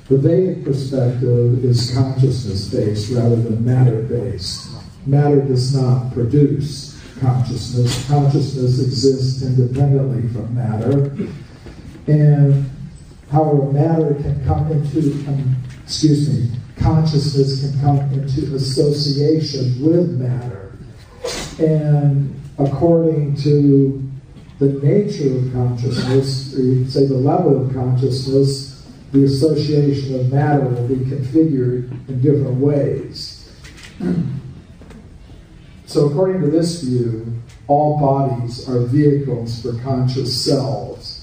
The Vedic perspective is consciousness-based rather than matter-based. Matter does not produce consciousness. Consciousness exists independently from matter. And however, matter can come into, consciousness can come into association with matter. And according to the nature of consciousness, or you could say the level of consciousness, the association of matter will be configured in different ways. So according to this view, all bodies are vehicles for conscious selves.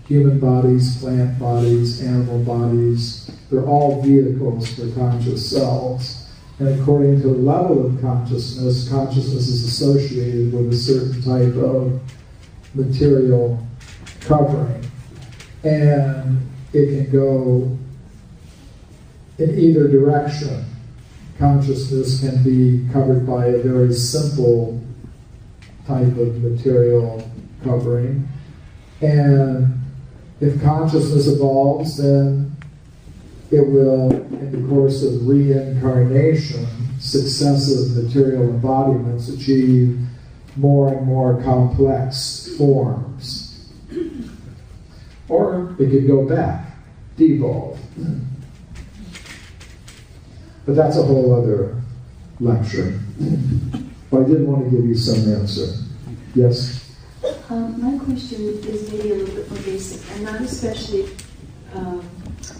Human bodies, plant bodies, animal bodies, they're all vehicles for conscious selves. And according to the level of consciousness, consciousness is associated with a certain type of material covering. And it can go in either direction. Consciousness can be covered by a very simple type of material covering. And if consciousness evolves, then it will, in the course of reincarnation, successive material embodiments achieve more and more complex forms. Or it could go back, devolve. But that's a whole other lecture. But I did want to give you some answer. Yes? My question is maybe a little bit more basic. I'm not especially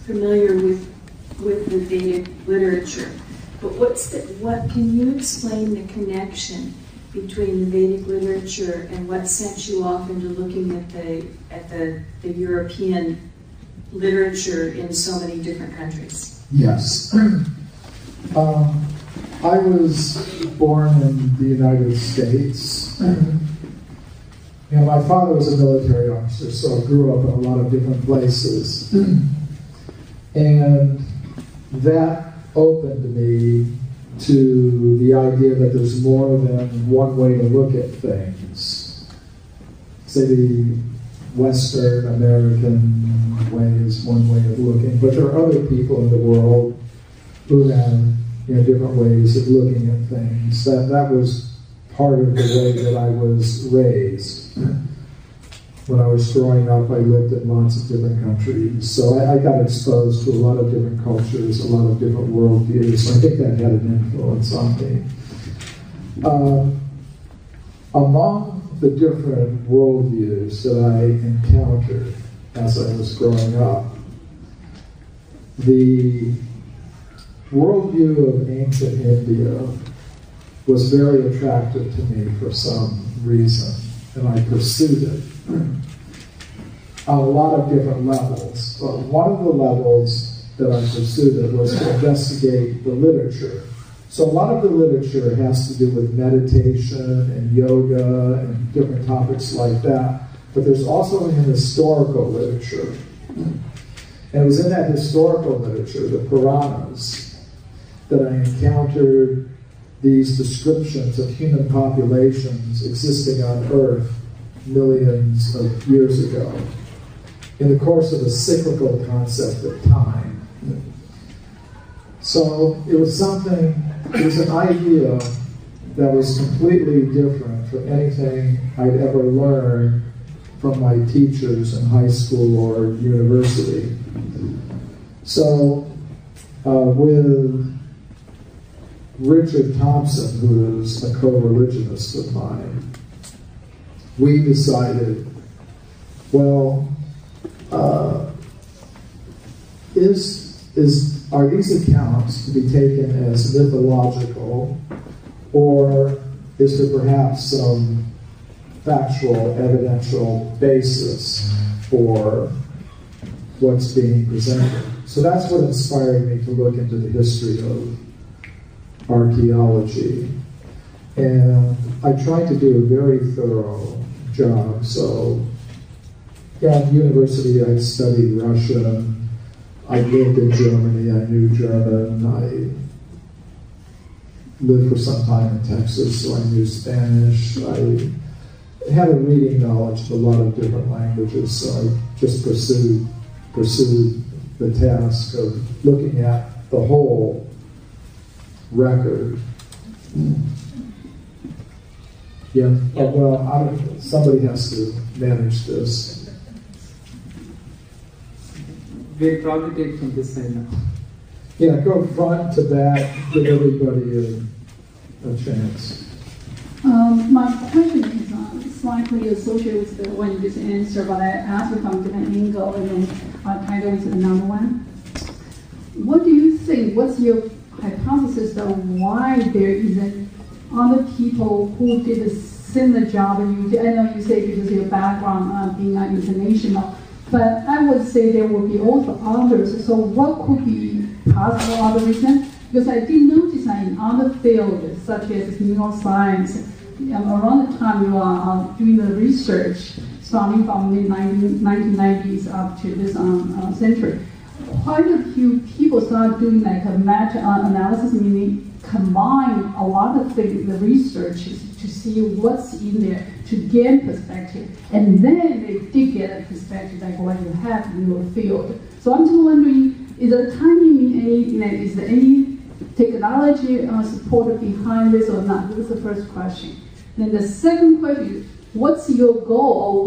familiar with the Vedic literature, but what can you explain the connection between the Vedic literature and what sent you off into looking at the European literature in so many different countries? Yes. I was born in the United States. My father was a military officer, so I grew up in a lot of different places. And that opened me to the idea that there's more than one way to look at things. Say the Western American way is one way of looking, but there are other people in the world who have different ways of looking at things. That was part of the way that I was raised. When I was growing up, I lived in lots of different countries, so I got exposed to a lot of different cultures, a lot of different worldviews, so I think that had an influence on me. Among the different worldviews that I encountered as I was growing up, the worldview of ancient India was very attractive to me for some reason, and I pursued it on a lot of different levels. But one of the levels that I pursued it was to investigate the literature. So a lot of the literature has to do with meditation and yoga and different topics like that. But there's also an historical literature. And it was in that historical literature, the Puranas, that I encountered these descriptions of human populations existing on Earth millions of years ago in the course of a cyclical concept of time. So it was an idea that was completely different from anything I'd ever learned from my teachers in high school or university. So with Richard Thompson, who is a co-religionist of mine, we decided, well, are these accounts to be taken as mythological, or is there perhaps some factual, evidential basis for what's being presented? So that's what inspired me to look into the history of archaeology. And I tried to do a very thorough job. So at university I studied Russian, I lived in Germany, I knew German, I lived for some time in Texas, so I knew Spanish. I had a reading knowledge of a lot of different languages, so I just pursued the task of looking at the whole record. Yeah, well, somebody has to manage this. We'll probably take from this side now. Yeah, go front to back, give everybody a chance. My question is slightly associated with the one you just answered, but I asked it from a different angle, and then title is another one. What do you think? What's your hypothesis of why there isn't other people who did a similar job? And I know you say because of your background being international, but I would say there will be also others. So what could be possible other reason? Because I did notice that in other fields, such as neuroscience, around the time you are doing the research, starting from mid-1990s up to this century, quite a few people start doing like a meta-analysis, meaning combine a lot of things, the research, to see what's in there, to gain perspective. And then they did get a perspective like what you have in your field. So I'm just wondering, is there is there any technology support behind this or not? This is the first question. Then the second question is, what's your goal,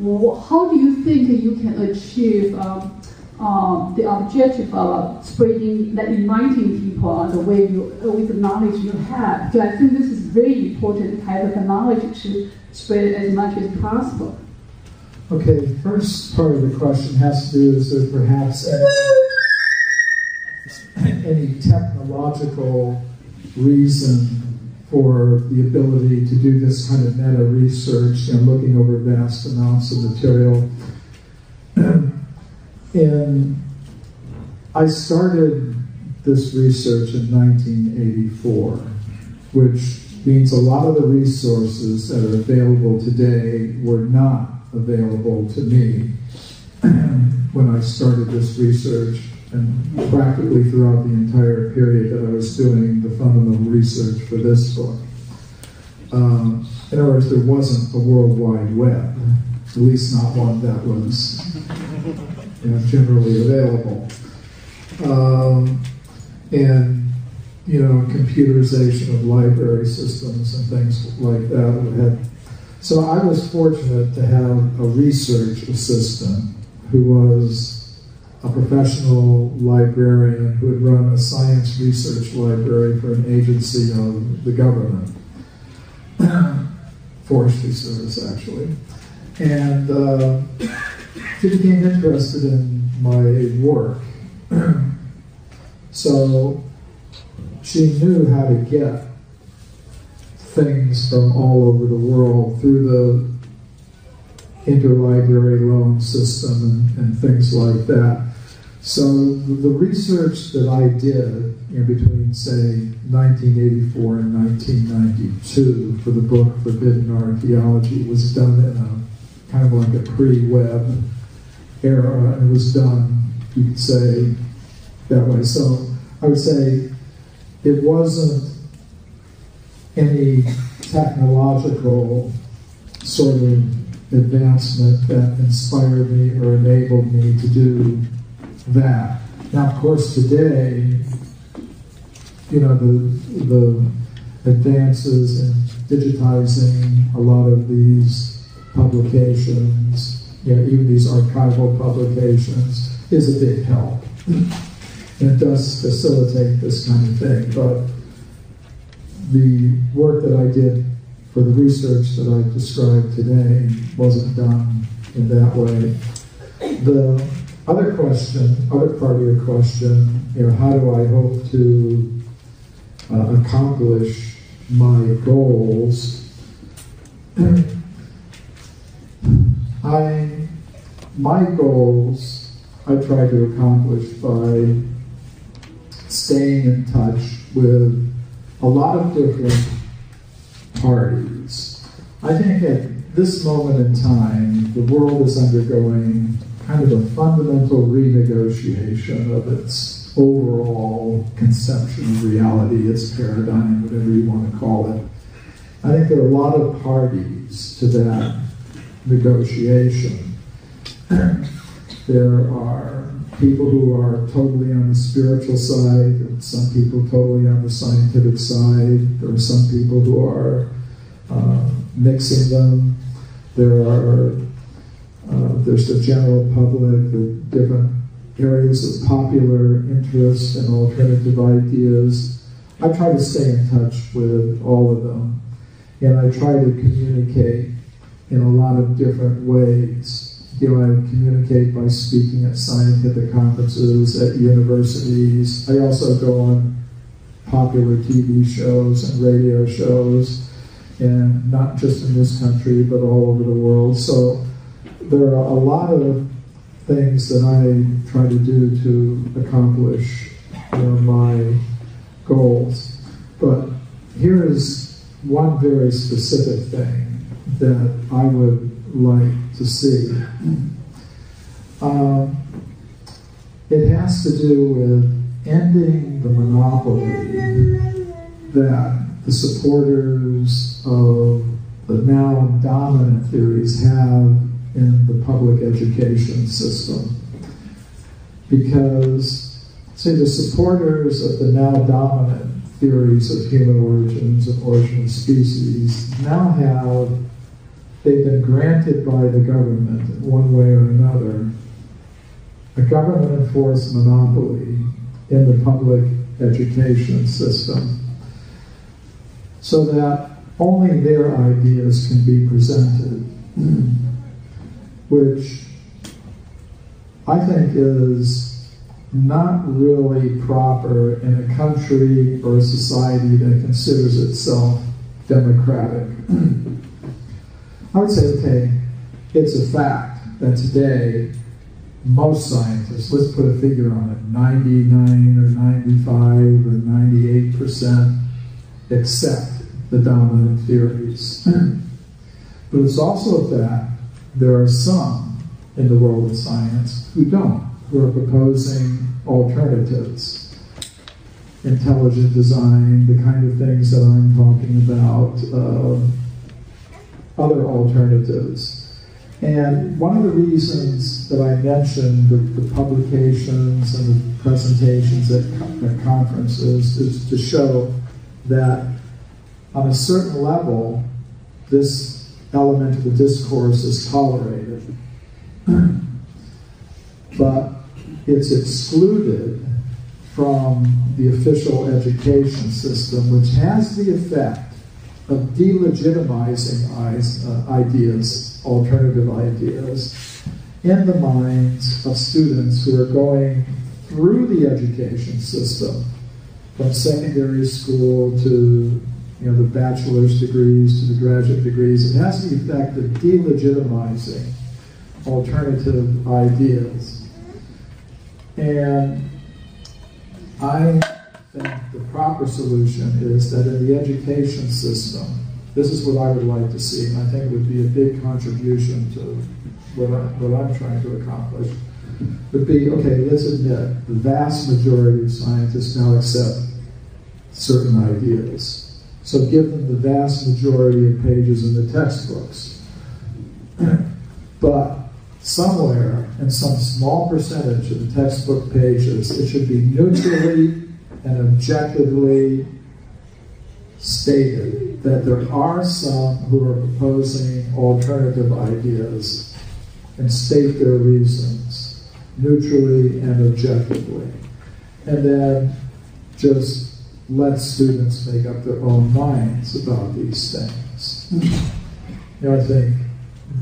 or how do you think you can achieve the objective of spreading, like enlightening people the way with the knowledge you have? So I think this is very important type of knowledge to spread as much as possible. Okay, the first part of the question has to do with perhaps any technological reason for the ability to do this kind of meta research, looking over vast amounts of material. And I started this research in 1984, which means a lot of the resources that are available today were not available to me when I started this research, and practically throughout the entire period that I was doing the fundamental research for this book. In other words, there wasn't a World Wide Web, at least not one that was generally available. And computerization of library systems and things like that. So I was fortunate to have a research assistant who was a professional librarian who had run a science research library for an agency of the government, Forestry Service actually. And she became interested in my work. So she knew how to get things from all over the world through the interlibrary loan system and things like that. So the research that I did between, say, 1984 and 1992 for the book Forbidden Archeology was done in a kind of like a pre-web era, and it was done, you could say, that way. So I would say it wasn't any technological sort of advancement that inspired me or enabled me to do that. Now, of course, today, you know, the advances in digitizing a lot of these publications, you know, even these archival publications, is a big help. And it does facilitate this kind of thing. But the work that I did for the research that I described today wasn't done in that way. The other question, other part of your question, you know, how do I hope to accomplish my goals? My goals I try to accomplish by staying in touch with a lot of different parties. I think at this moment in time, the world is undergoing kind of a fundamental renegotiation of its overall conception of reality, its paradigm, whatever you want to call it. I think there are a lot of parties to that negotiation. There are people who are totally on the spiritual side, and some people totally on the scientific side. There are some people who are mixing them. There's the general public, the different areas of popular interest and alternative ideas. I try to stay in touch with all of them, and I try to communicate in a lot of different ways. You know, I communicate by speaking at scientific conferences, at universities. I also go on popular TV shows and radio shows, and not just in this country, but all over the world. So there are a lot of things that I try to do to accomplish, you know, my goals. But here is one very specific thing that I would like to see. It has to do with ending the monopoly that the supporters of the now dominant theories have in the public education system. Because, say, the supporters of the now dominant theories of human origins and origin of species now they've been granted by the government in one way or another a government-enforced monopoly in the public education system so that only their ideas can be presented, which I think is not really proper in a country or a society that considers itself democratic. I would say, okay, it's a fact that today most scientists, let's put a figure on it, 99 or 95 or 98% accept the dominant theories. But it's also a fact there are some in the world of science who don't, who are proposing alternatives. Intelligent design, the kind of things that I'm talking about, other alternatives. And one of the reasons that I mentioned the publications and the presentations at conferences is to show that on a certain level, this element of the discourse is tolerated. But it's excluded from the official education system, which has the effect of delegitimizing ideas, alternative ideas, in the minds of students who are going through the education system, from secondary school to the bachelor's degrees to the graduate degrees. It has the effect of delegitimizing alternative ideas. And I think the proper solution is that in the education system, this is what I would like to see, and I think it would be a big contribution to what I'm trying to accomplish. would be, okay, let's admit, the vast majority of scientists now accept certain ideas. So give them the vast majority of pages in the textbooks. But somewhere, in some small percentage of the textbook pages, it should be neutrally and objectively stated that there are some who are proposing alternative ideas and state their reasons neutrally and objectively. And then just let students make up their own minds about these things. I think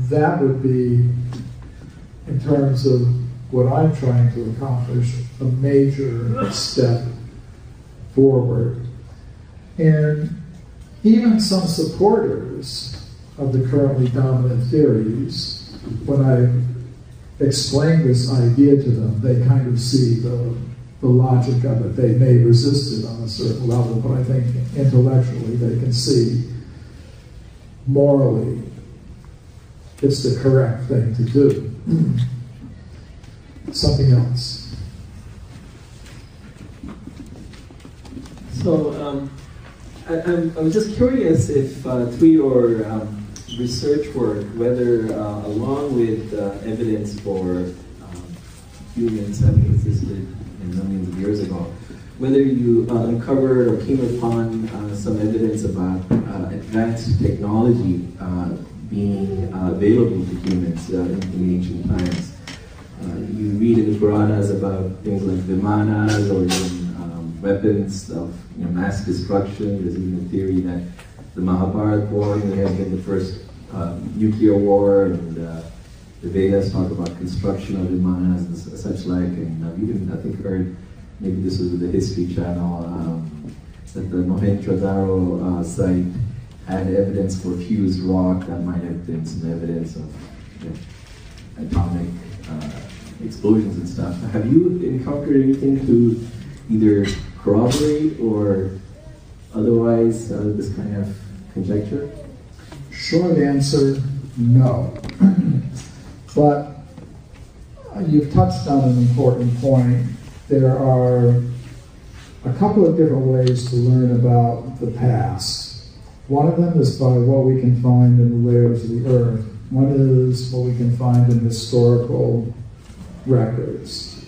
that would be, in terms of what I'm trying to accomplish, a major step forward. And even some supporters of the currently dominant theories, when I explain this idea to them, they kind of see the logic of it. They may resist it on a certain level, but I think intellectually they can see morally it's the correct thing to do. Something else. So I was just curious if through your research work, whether along with evidence for humans having existed millions of years ago, whether you uncovered or came upon some evidence about advanced technology being available to humans in ancient times. You read in the Puranas about things like vimanas or even weapons of mass destruction. There's even a theory that the Mahabharata war may have been the first nuclear war, and the Vedas talk about construction of vimanas and such like. And even I think heard, maybe this was with the History Channel, that the Mohenjo-daro site had evidence for fused rock that might have been some evidence of atomic explosions and stuff. Have you encountered anything to either corroborate or otherwise this kind of conjecture? Short answer, no. But you've touched on an important point. There are a couple of different ways to learn about the past. One of them is by what we can find in the layers of the earth. One is what we can find in historical records.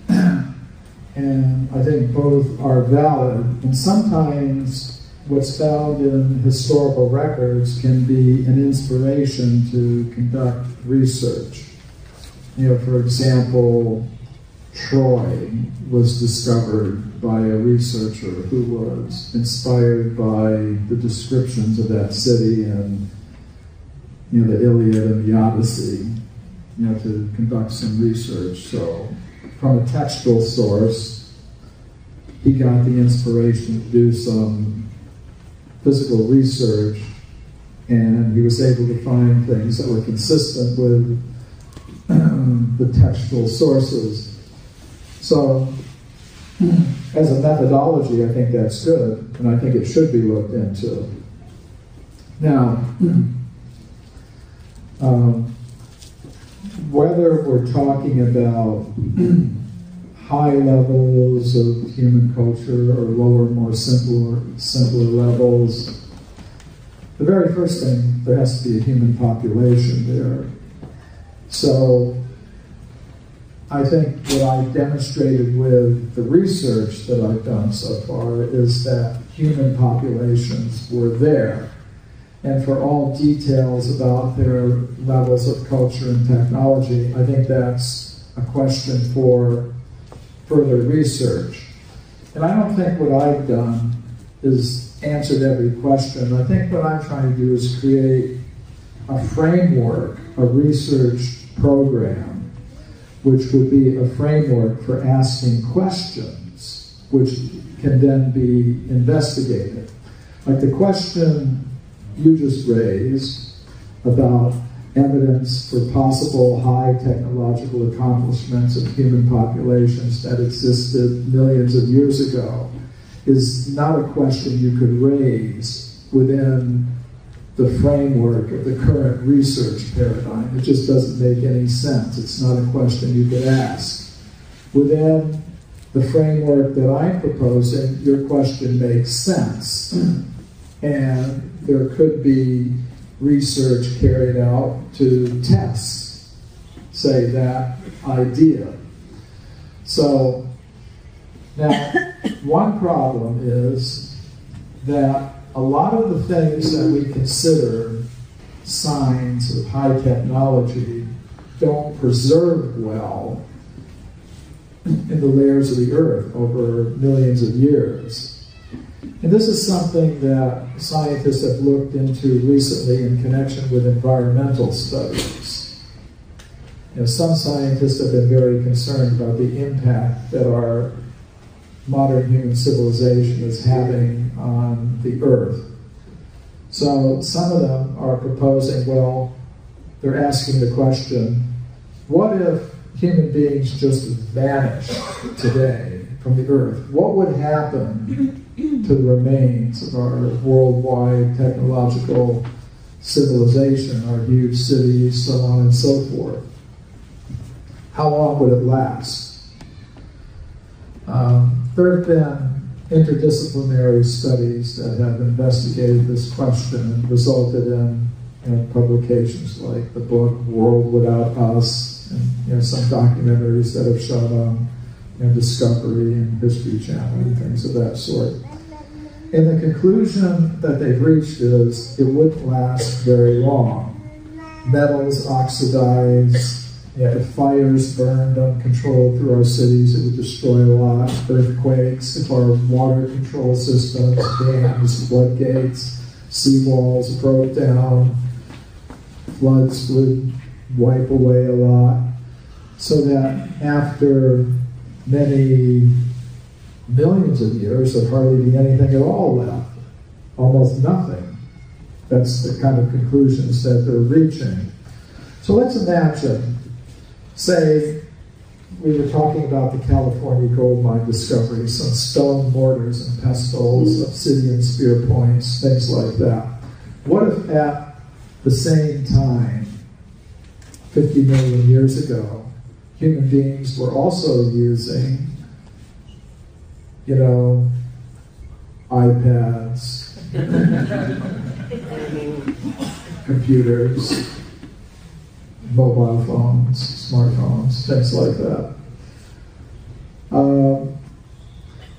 And I think both are valid. And sometimes what's found in historical records can be an inspiration to conduct research. For example, Troy was discovered by a researcher who was inspired by the descriptions of that city and the Iliad and the Odyssey, to conduct some research. So from a textual source, he got the inspiration to do some physical research, and he was able to find things that were consistent with the textual sources. So, as a methodology, I think that's good, and I think it should be looked into. Now, whether we're talking about high levels of human culture or lower, more simpler levels, the very first thing, there has to be a human population there. So, I think what I've demonstrated with the research that I've done so far is that human populations were there. And for all details about their levels of culture and technology, I think that's a question for further research. And I don't think what I've done is answered every question. I think what I'm trying to do is create a framework, a research program, which would be a framework for asking questions, which can then be investigated. Like the question you just raised about evidence for possible high technological accomplishments of human populations that existed millions of years ago is not a question you could raise within the framework of the current research paradigm. It just doesn't make any sense. It's not a question you could ask. Within the framework that I'm proposing, your question makes sense. And there could be research carried out to test, say, that idea. So, now, one problem is that a lot of the things that we consider signs of high technology don't preserve well in the layers of the earth over millions of years. And this is something that scientists have looked into recently in connection with environmental studies. You know, some scientists have been very concerned about the impact that our modern human civilization is having on the earth. So some of them are proposing, well, they're asking the question, what if human beings just vanished today from the earth? What would happen to the remains of our worldwide technological civilization, our huge cities, so on and so forth? How long would it last? There have been interdisciplinary studies that have investigated this question and resulted in publications like the book World Without Us, and some documentaries that have shown Discovery and History Channel and things of that sort. And the conclusion that they've reached is it wouldn't last very long. Metals oxidize. If fires burned uncontrolled through our cities, it would destroy a lot. Earthquakes, if our water control systems, dams, floodgates, seawalls broke down, floods would wipe away a lot. So that after many millions of years, there'd hardly be anything at all left. Almost nothing. That's the kind of conclusions that they're reaching. So let's imagine, say, we were talking about the California gold mine discovery, some stone mortars and pestles, obsidian spear points, things like that. What if at the same time, 50 million years ago, human beings were also using, iPads, computers, mobile phones, smartphones, things like that.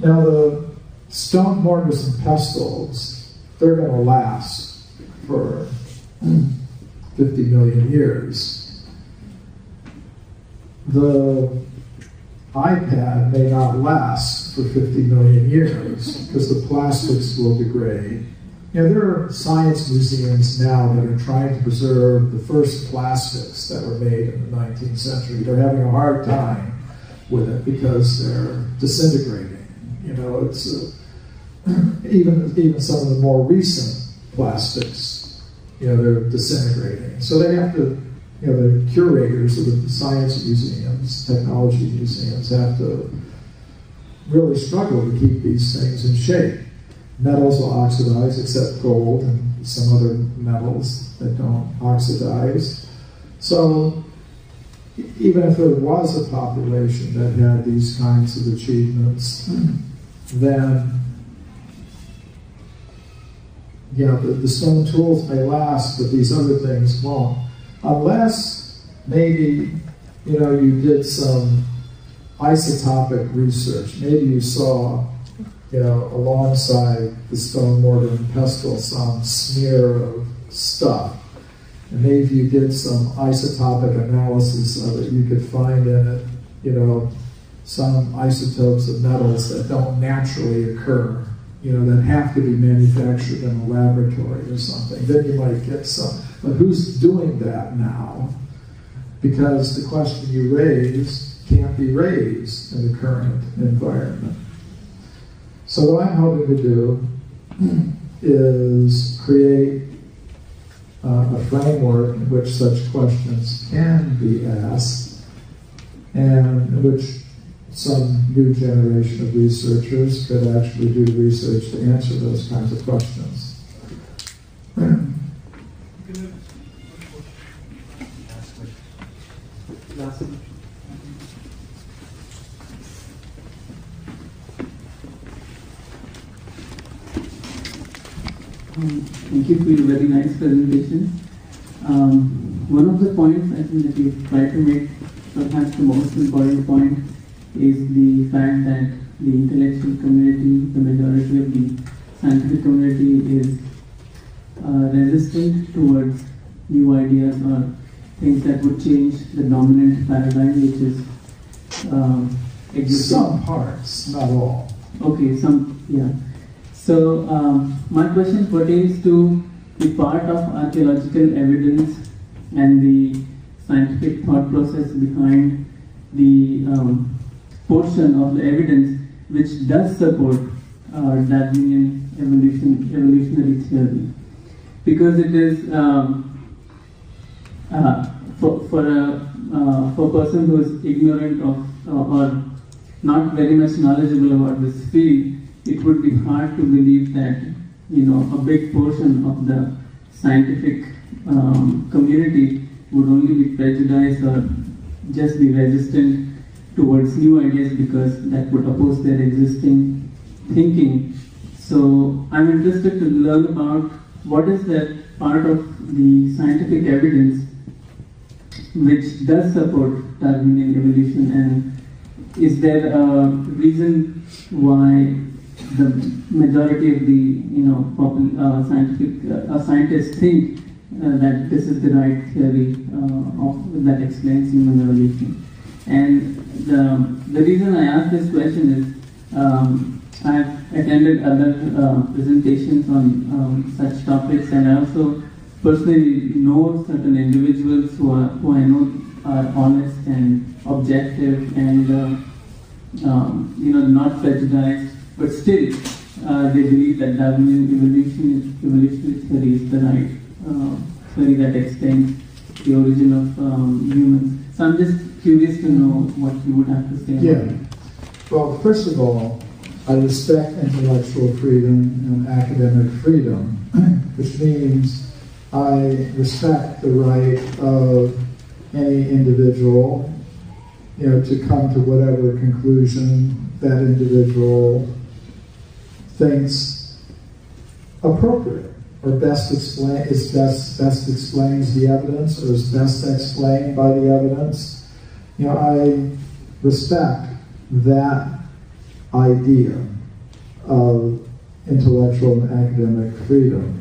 Now the stone mortars and pestles, they're going to last for 50 million years. The iPad may not last for 50 million years because the plastics will degrade. There are science museums now that are trying to preserve the first plastics that were made in the 19th century. They're having a hard time with it because they're disintegrating. It's even some of the more recent plastics, they're disintegrating. So they have to, the curators of the science museums, technology museums, have to really struggle to keep these things in shape. Metals will oxidize, except gold and some other metals that don't oxidize. So even if there was a population that had these kinds of achievements, then the stone tools may last, but these other things won't. Unless maybe you did some isotopic research. Maybe you saw alongside the stone mortar and pestle, some smear of stuff. And maybe you did some isotopic analysis of it. You could find in it, some isotopes of metals that don't naturally occur, that have to be manufactured in a laboratory or something. Then you might get some. But who's doing that now? Because the question you raised can't be raised in the current environment. So what I'm hoping to do is create a framework in which such questions can be asked, and in which some new generation of researchers could actually do research to answer those kinds of questions. Thank you for your very nice presentation. One of the points I think that you've tried to make, perhaps the most important point, is the fact that the intellectual community, the majority of the scientific community, is resistant towards new ideas or things that would change the dominant paradigm, which is existing. Some parts, not all. Okay, yeah. So my question pertains to the part of archaeological evidence and the scientific thought process behind the portion of the evidence which does support Darwinian evolutionary theory, because it is for a person who is ignorant of or not very much knowledgeable about this field, it would be hard to believe that a big portion of the scientific community would only be prejudiced or just be resistant towards new ideas because that would oppose their existing thinking. So I'm interested to learn about what is that part of the scientific evidence which does support Darwinian evolution, and is there a reason why the majority of the scientists think that this is the right theory that explains human evolution? And the reason I ask this question is I've attended other presentations on such topics, and I also personally know certain individuals who I know are honest and objective and not prejudiced, but still they believe that Darwinian evolutionary theory is the right theory that explains the origin of humans. So I'm just curious to know what you would have to say about it. Well, first of all, I respect intellectual freedom and academic freedom, which means I respect the right of any individual, to come to whatever conclusion that individual thinks appropriate, or best explains the evidence, or is best explained by the evidence. I respect that idea of intellectual and academic freedom.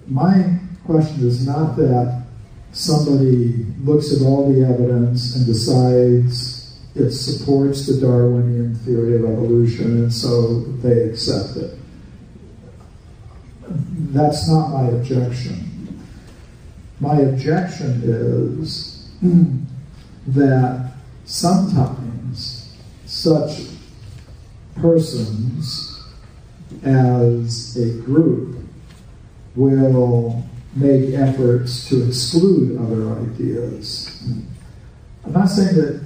My question is not that somebody looks at all the evidence and decides it supports the Darwinian theory of evolution, and so they accept it. That's not my objection. My objection is that sometimes such persons as a group will make efforts to exclude other ideas. I'm not saying that,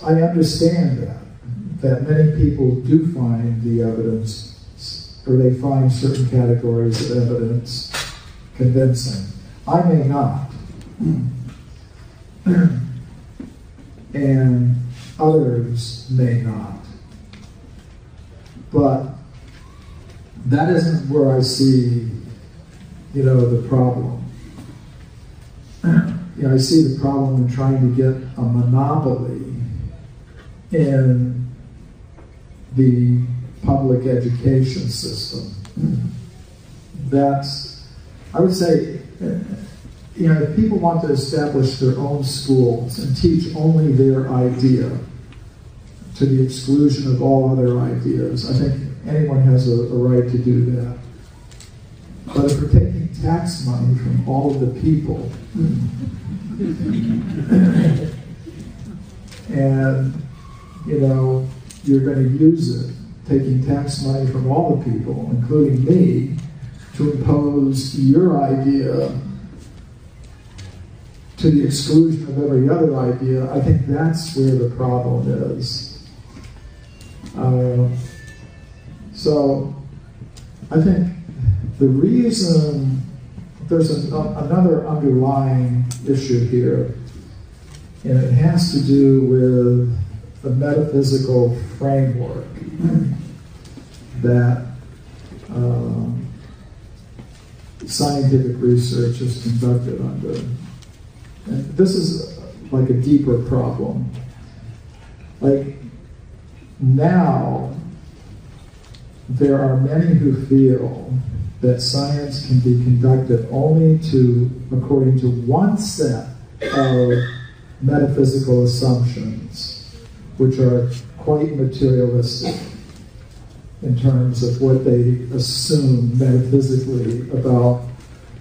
I understand that many people do find the evidence, or they find certain categories of evidence convincing. I may not. And others may not. But that isn't where I see, the problem. I see the problem in trying to get a monopoly in the public education system. I would say, if people want to establish their own schools and teach only their idea to the exclusion of all other ideas, I think anyone has a right to do that. But if we're taking tax money from all of the people, and you're going to use it, taking tax money from all the people, including me, to impose your idea to the exclusion of every other idea, I think that's where the problem is. So I think the reason there's another underlying issue here, and it has to do with the metaphysical framework that scientific research is conducted under. And this is like a deeper problem. Like, now, there are many who feel that science can be conducted only according to one set of metaphysical assumptions, which are quite materialistic in terms of what they assume metaphysically about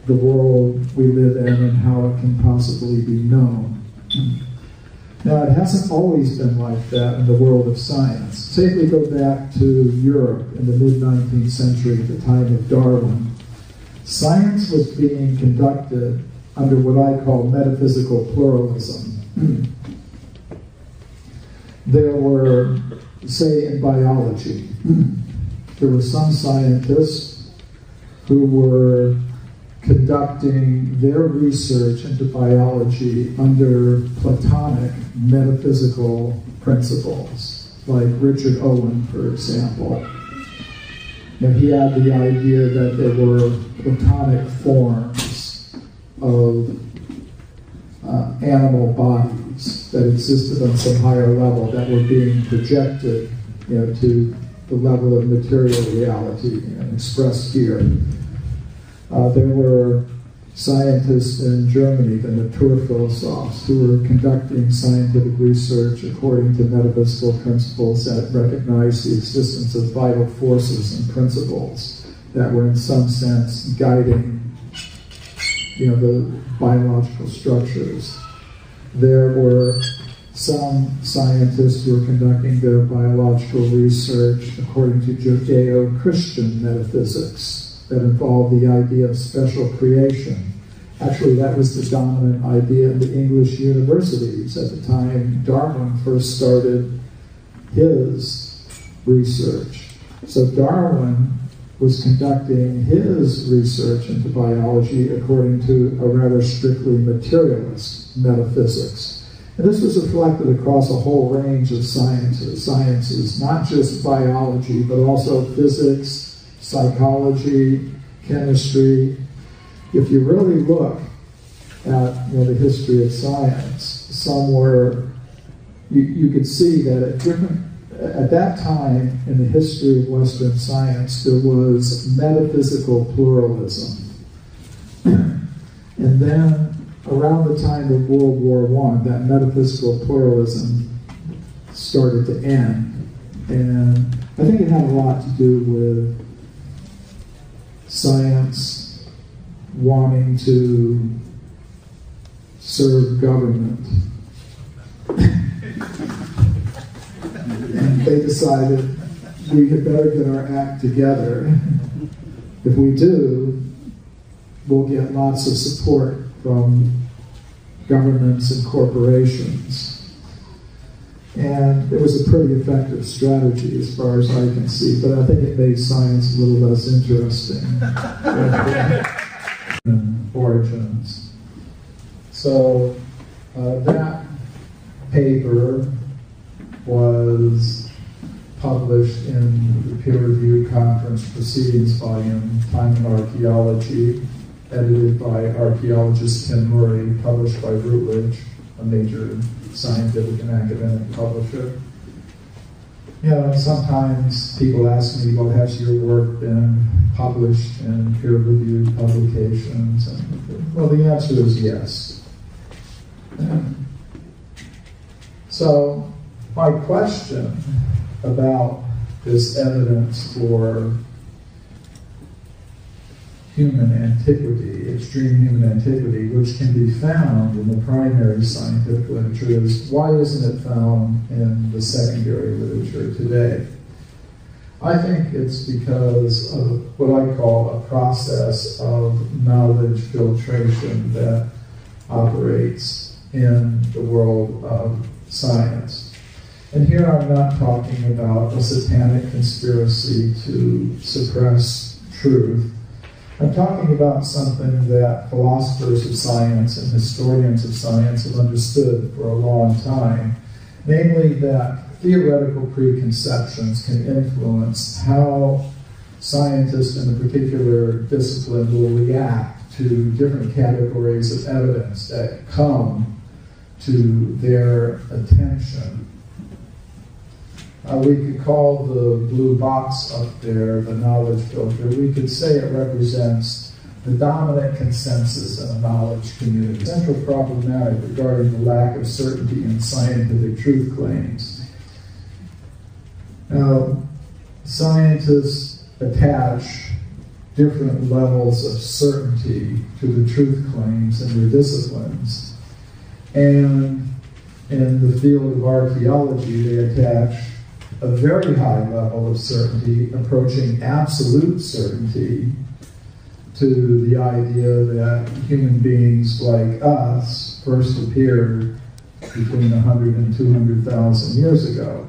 the world we live in and how it can possibly be known. Now, it hasn't always been like that in the world of science. Say if we go back to Europe in the mid-19th century, at the time of Darwin, science was being conducted under what I call metaphysical pluralism. There were, say in biology, there were some scientists who were conducting their research into biology under Platonic metaphysical principles, like Richard Owen, for example. And he had the idea that there were Platonic forms of animal bodies that existed on some higher level that were being projected, to the level of material reality and expressed here. There were scientists in Germany, the Naturphilosophs, who were conducting scientific research according to metaphysical principles that recognized the existence of vital forces and principles that were in some sense guiding the biological structures. There were some scientists who were conducting their biological research according to Judeo-Christian metaphysics that involved the idea of special creation. Actually, that was the dominant idea in the English universities at the time Darwin first started his research. So Darwin was conducting his research into biology according to a rather strictly materialist metaphysics. And this was reflected across a whole range of sciences, not just biology, but also physics, psychology, chemistry. If you really look at the history of science, somewhere you could see that at that time in the history of Western science, there was metaphysical pluralism. And then around the time of World War I, that metaphysical pluralism started to end. And I think it had a lot to do with science wanting to serve government. And they decided we had better get our act together. If we do, we'll get lots of support from governments and corporations. And it was a pretty effective strategy as far as I can see, but I think it made science a little less interesting. Origins. So that paper was published in the peer-reviewed conference proceedings volume, Time in Archaeology, edited by archaeologist Ken Murray, published by Routledge, a major scientific and academic publisher. Sometimes people ask me, well, has your work been published in peer-reviewed publications? And, well, the answer is yes. So, my question about this evidence for human antiquity, extreme human antiquity, which can be found in the primary scientific literature, is why isn't it found in the secondary literature today? I think it's because of what I call a process of knowledge filtration that operates in the world of science. And here I'm not talking about a satanic conspiracy to suppress truth. I'm talking about something that philosophers of science and historians of science have understood for a long time, namely that theoretical preconceptions can influence how scientists in a particular discipline will react to different categories of evidence that come to their attention. We could call the blue box up there the knowledge filter. We could say it represents the dominant consensus in a knowledge community. Central problematic regarding the lack of certainty in scientific truth claims. Now, scientists attach different levels of certainty to the truth claims in their disciplines. And in the field of archaeology, they attach a very high level of certainty, approaching absolute certainty, to the idea that human beings like us first appeared between 100 and 200,000 years ago.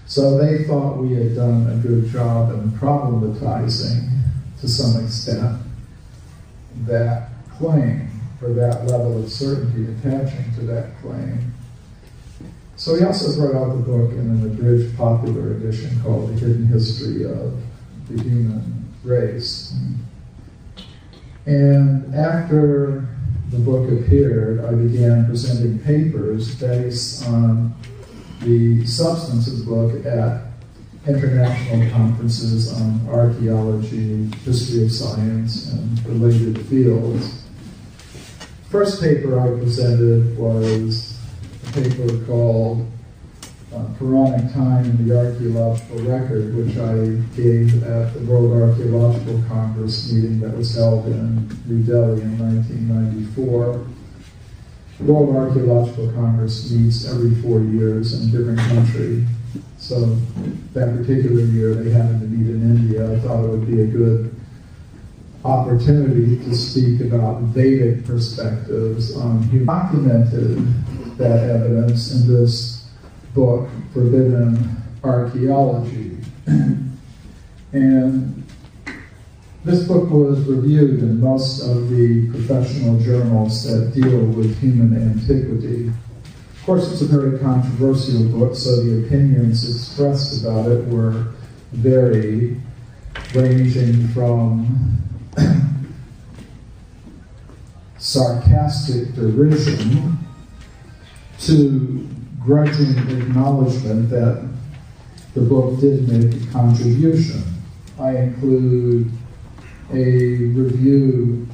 So they thought we had done a good job in problematizing, to some extent, that claim, or that level of certainty attaching to that claim. So he also brought out the book in an abridged popular edition called The Hidden History of the Human Race. And after the book appeared, I began presenting papers based on the substance of the book at international conferences on archaeology, history of science, and related fields. First paper I presented was a paper called Pharaonic Time in the Archaeological Record, which I gave at the World Archaeological Congress meeting that was held in New Delhi in 1994. The World Archaeological Congress meets every 4 years in a different country. So that particular year they happened to meet in India. I thought it would be a good opportunity to speak about Vedic perspectives on human. Documented that evidence in this book, Forbidden Archeology. And this book was reviewed in most of the professional journals that deal with human antiquity. Of course, it's a very controversial book, so the opinions expressed about it were varied, ranging from sarcastic derision to grudging acknowledgement that the book did make a contribution. I include a review,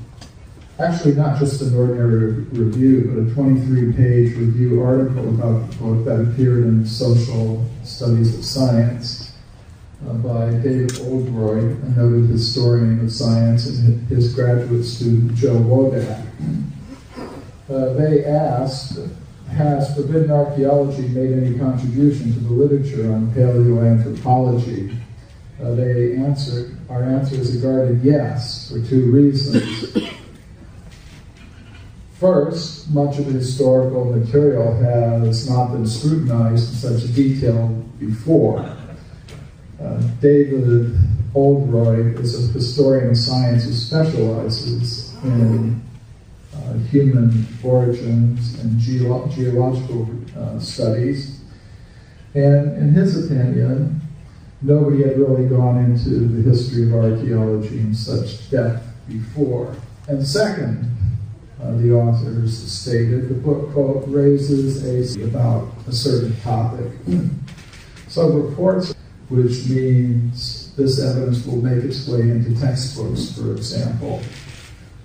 actually not just an ordinary review, but a 23-page review article about the book that appeared in Social Studies of Science by David Oldroyd, a noted historian of science, and his graduate student, Joe Wodak. They asked, has Forbidden Archaeology made any contribution to the literature on paleoanthropology? Our answer is a guarded yes, for two reasons. First, much of the historical material has not been scrutinized in such detail before. David Oldroyd is a historian of science who specializes in human origins and geological studies. And in his opinion, nobody had really gone into the history of archaeology in such depth before. And second, the authors stated, the book, quote, raises about a certain topic. So reports, which means this evidence will make its way into textbooks, for example.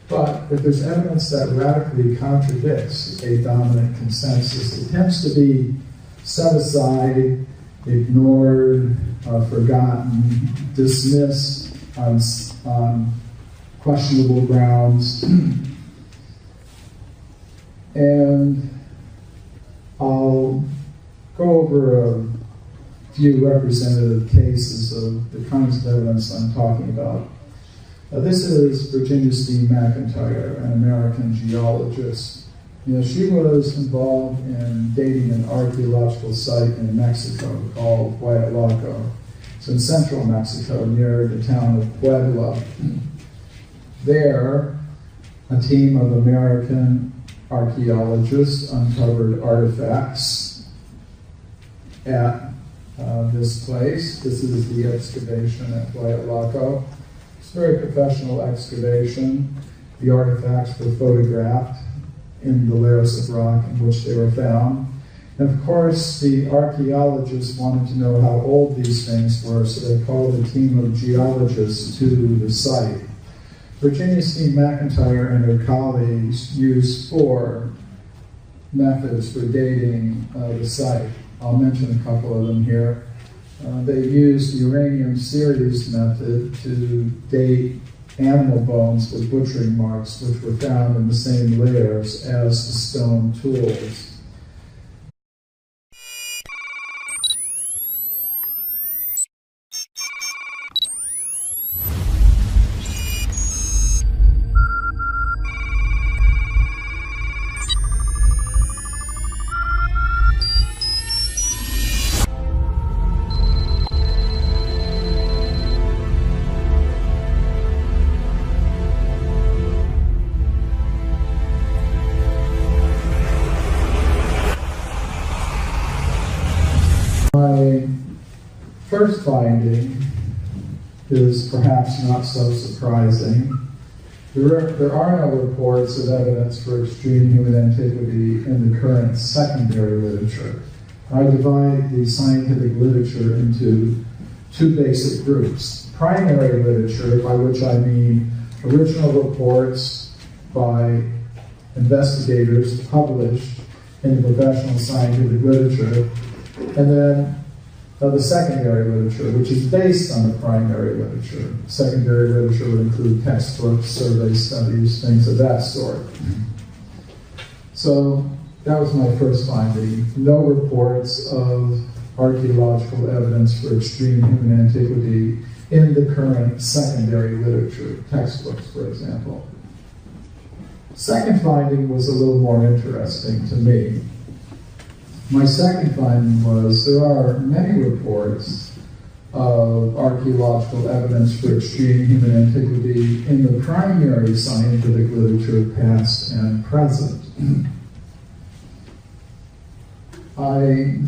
But if there's evidence that radically contradicts a dominant consensus, it tends to be set aside, ignored, forgotten, dismissed on questionable grounds. And I'll go over a few representative cases of the kinds of evidence I'm talking about. This is Virginia Steen McIntyre, an American geologist. She was involved in dating an archaeological site in Mexico called Huayalaco. It's in central Mexico, near the town of Puebla. There, a team of American archaeologist uncovered artifacts at this place. This is the excavation at Huayalaco. It's a very professional excavation. The artifacts were photographed in the layers of rock in which they were found. And of course, the archaeologists wanted to know how old these things were, so they called a team of geologists to the site. Virginia C. McIntyre and her colleagues used 4 methods for dating the site. I'll mention a couple of them here. They used the uranium series method to date animal bones with butchering marks, which were found in the same layers as the stone tools. My first finding is perhaps not so surprising. There are no reports of evidence for extreme human antiquity in the current secondary literature. I divide the scientific literature into 2 basic groups. Primary literature, by which I mean original reports by investigators published in the professional scientific literature, and then the secondary literature, which is based on the primary literature. Secondary literature would include textbooks, survey studies, things of that sort. So that was my first finding. No reports of archaeological evidence for extreme human antiquity in the current secondary literature, textbooks, for example. Second finding was a little more interesting to me. My second finding was there are many reports of archaeological evidence for extreme human antiquity in the primary scientific literature, past and present. I